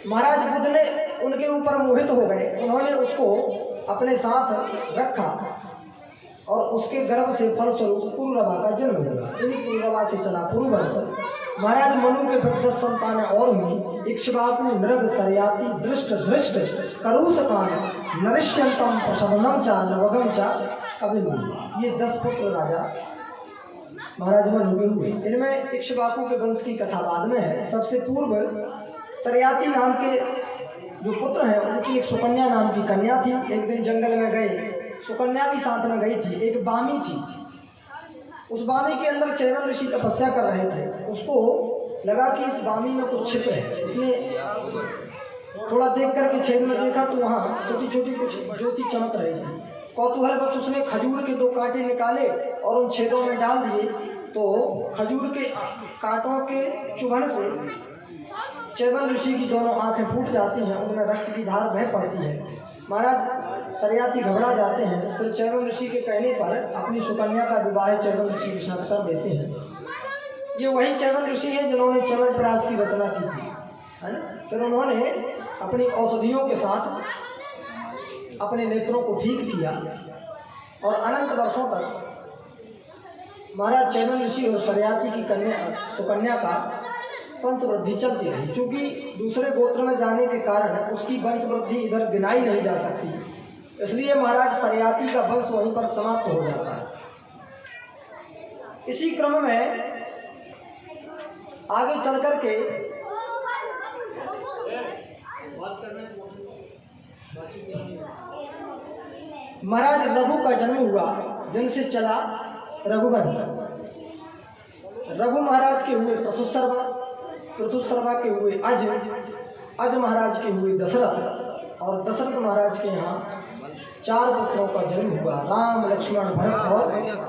Speaker 1: महाराज बुद्ध ने उनके ऊपर मोहित हो गए। उन्होंने उसको अपने साथ रखा और उसके गर्भ से फलस्वरूप पुरुरवा का जन्म हुआ। इन्हीं पुरुरवा से चला पुरुवंश। महाराज मनु के फिर 10 संतानें और हुई। इक्ष्वाकु, नृग, सरयाति, दृष्ट, धृष्ट, करूसपान, नरिष्यंतम, प्रसदनम चा, नवगम चा, कविमूल। ये 10 पुत्र राजा महाराज मनु के हुए। इनमें इक्ष्वाकु के वंश की कथा बाद में है। सबसे पूर्व सरयाति नाम के जो पुत्र हैं उनकी एक सुकन्या नाम की कन्या थी। एक दिन जंगल में गए, सुकन्या भी साथ में गई थी। एक बामी थी। उस बामी के अंदर चैवन ऋषि तपस्या कर रहे थे। उसको लगा कि इस बामी में कुछ छिप है। उसने थोड़ा देख करके छेद में देखा तो वहाँ छोटी छोटी कुछ ज्योति चमक रही थी। कौतूहल बस उसने खजूर के 2 कांटे निकाले और उन छेदों में डाल दिए। तो खजूर के कांटों के चुभन से चैवन ऋषि की दोनों आंखें फूट जाती हैं, उनमें रक्त की धार बह पड़ती है। महाराज सरयाति घबरा जाते हैं। फिर चैवन ऋषि के कहने पर अपनी सुकन्या का विवाह चैवन ऋषि के साथ कर देते हैं। ये वही चैवन ऋषि हैं जिन्होंने च्यवन प्राश की रचना की थी, है ना। फिर उन्होंने अपनी औषधियों के साथ अपने नेत्रों को ठीक किया और अनंत वर्षों तक महाराज चैवन ऋषि और सरयाति की सुकन्या का वंश वृद्धि चलती रही। चूँकि दूसरे गोत्र में जाने के कारण उसकी वंश वृद्धि इधर गिनाई नहीं जा सकती, इसलिए महाराज सरियाती का वंश वहीं पर समाप्त हो जाता है। इसी क्रम में आगे चल कर के महाराज रघु का जन्म हुआ, जिनसे चला रघुवंश। रघु महाराज के हुए पृथुसर्वा, पृथुसर्वा के हुए अज, अज महाराज के हुए दशरथ, और दशरथ महाराज के यहाँ 4 पुत्रों का जन्म हुआ, राम लक्ष्मण भरत और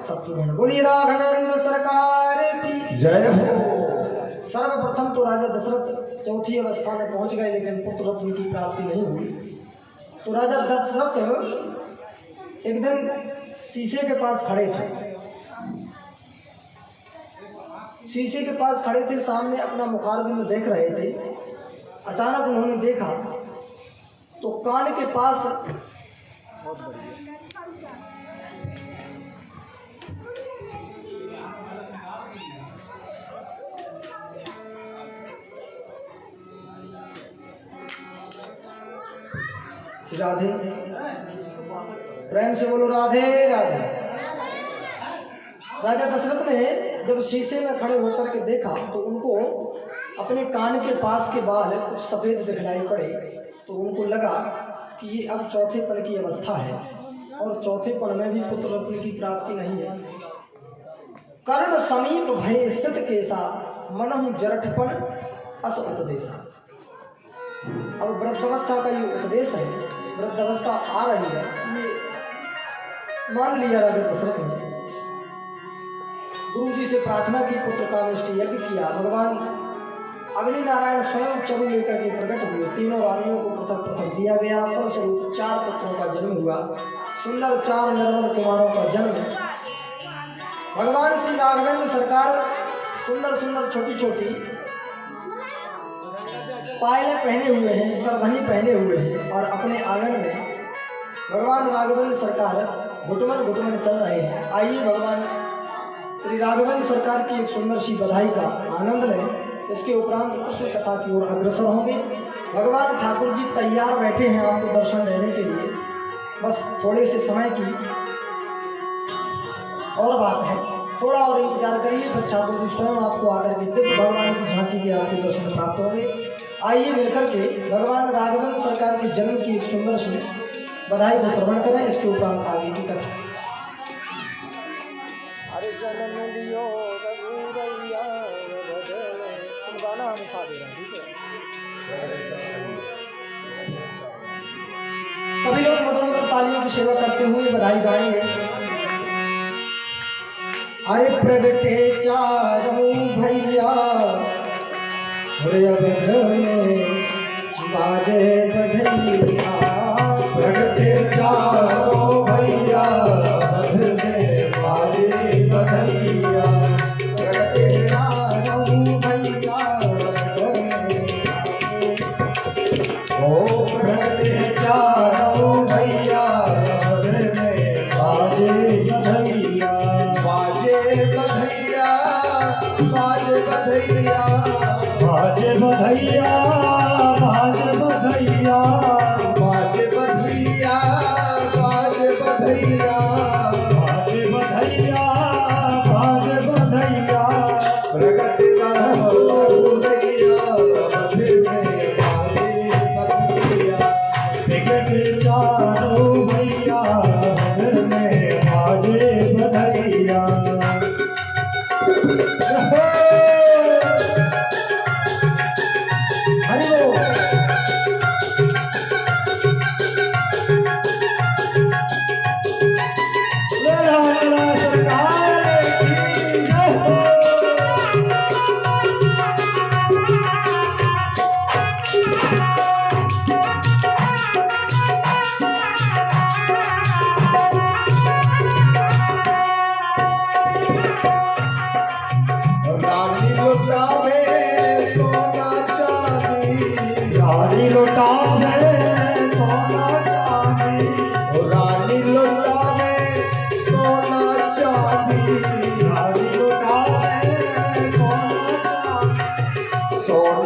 Speaker 1: शत्रुघ्न। बोलिए राघवेंद्र सरकार की
Speaker 2: जय हो।
Speaker 1: सर्वप्रथम तो राजा दशरथ चौथी अवस्था में पहुंच गए, लेकिन पुत्र रत्न की प्राप्ति नहीं हुई। तो राजा दशरथ एक दिन शीशे के पास खड़े थे, शीशे के पास खड़े थे, सामने अपना मुखारबिंद देख रहे थे। अचानक उन्होंने देखा तो कान के पास श्री राधे, प्रेम से बोलो राधे राधे। राजा दशरथ ने जब शीशे में खड़े होकर के देखा तो उनको अपने कान के पास के बाल कुछ सफेद दिखलाई पड़े। तो उनको लगा कि ये अब चौथेपन की अवस्था है, और चौथेपन में भी पुत्र रत्न की प्राप्ति नहीं है। कर्ण समीप भय सित केसा, मनहु जरठपन अस उपदेशा। अब वृद्धावस्था का ये उपदेश है, वृद्धावस्था आ रही है, ये मान लिया राजा दशरथ ने। गुरु जी से प्रार्थना की, पुत्र का निष्ठि यज्ञ किया। भगवान अग्नि नारायण स्वयं चरु लेकर के प्रकट हुए, तीनों रानियों को पृथक पृथक दिया गया। फलस्वरूप 4 पुत्रों का जन्म हुआ, सुंदर 4 निर्मल कुमारों का जन्म। भगवान श्री राघवेंद्र सरकार सुंदर सुंदर छोटी छोटी पायलें पहने हुए हैं, करधनी पहने हुए हैं, और अपने आंगन में भगवान राघवेंद्र सरकार घुटमन घुटमन चल रहे हैं। आइए भगवान श्री राघवेंद्र सरकार की एक सुंदर सी बधाई का आनंद लें। इसके उपरांत कृष्ण कथा की ओर अग्रसर होंगे। भगवान ठाकुर जी तैयार बैठे हैं आपको दर्शन देने के लिए। बस थोड़े से समय की और बात है, थोड़ा और इंतजार करिए, फिर ठाकुर जी स्वयं आपको आकर के दिव्य भगवान की झांकी के आपको दर्शन प्राप्त होंगे। आइए मिलकर के भगवान राघवेंद्र सरकार के जन्म की एक सुंदर सी बधाई को श्रवण करें। इसके उपरांत आगे की कथा। अरे जन्म लियो रघुरैया, हम गाना हम खा दे रहे हैं, ठीक है। सभी लोग मधुर मधुर तालियों की सेवा करते हुए बधाई गाएंगे। अरे प्रगटे चारों भैया, अवध में बाजे बधैया।
Speaker 2: प्रगटे चारों भैया, अवध में बाजे बधैया।
Speaker 1: प्रगटे चारों भैया,
Speaker 2: ओ प्रगटे चारों भैया, अवध में बाजे बधैया। बाजे बधैया, बाजे बधैया, बाजे बधैया, बाजे बधैया, बाजे बधैया, बाजे बधैया, बाजे बधैया, बाजे बधैया। प्रगट करो रघुरैया, अवध में बाजे बधैया। प्रगट चारों भैया, अवध में बाजे बधैया।
Speaker 1: हरि बोल।
Speaker 2: रानी लुटावे सोना चांदी, रानी लुटावे सोना चांदी। रानी लुटावे सोना चांदी, रानी लुटावे सोना चांदी। सोना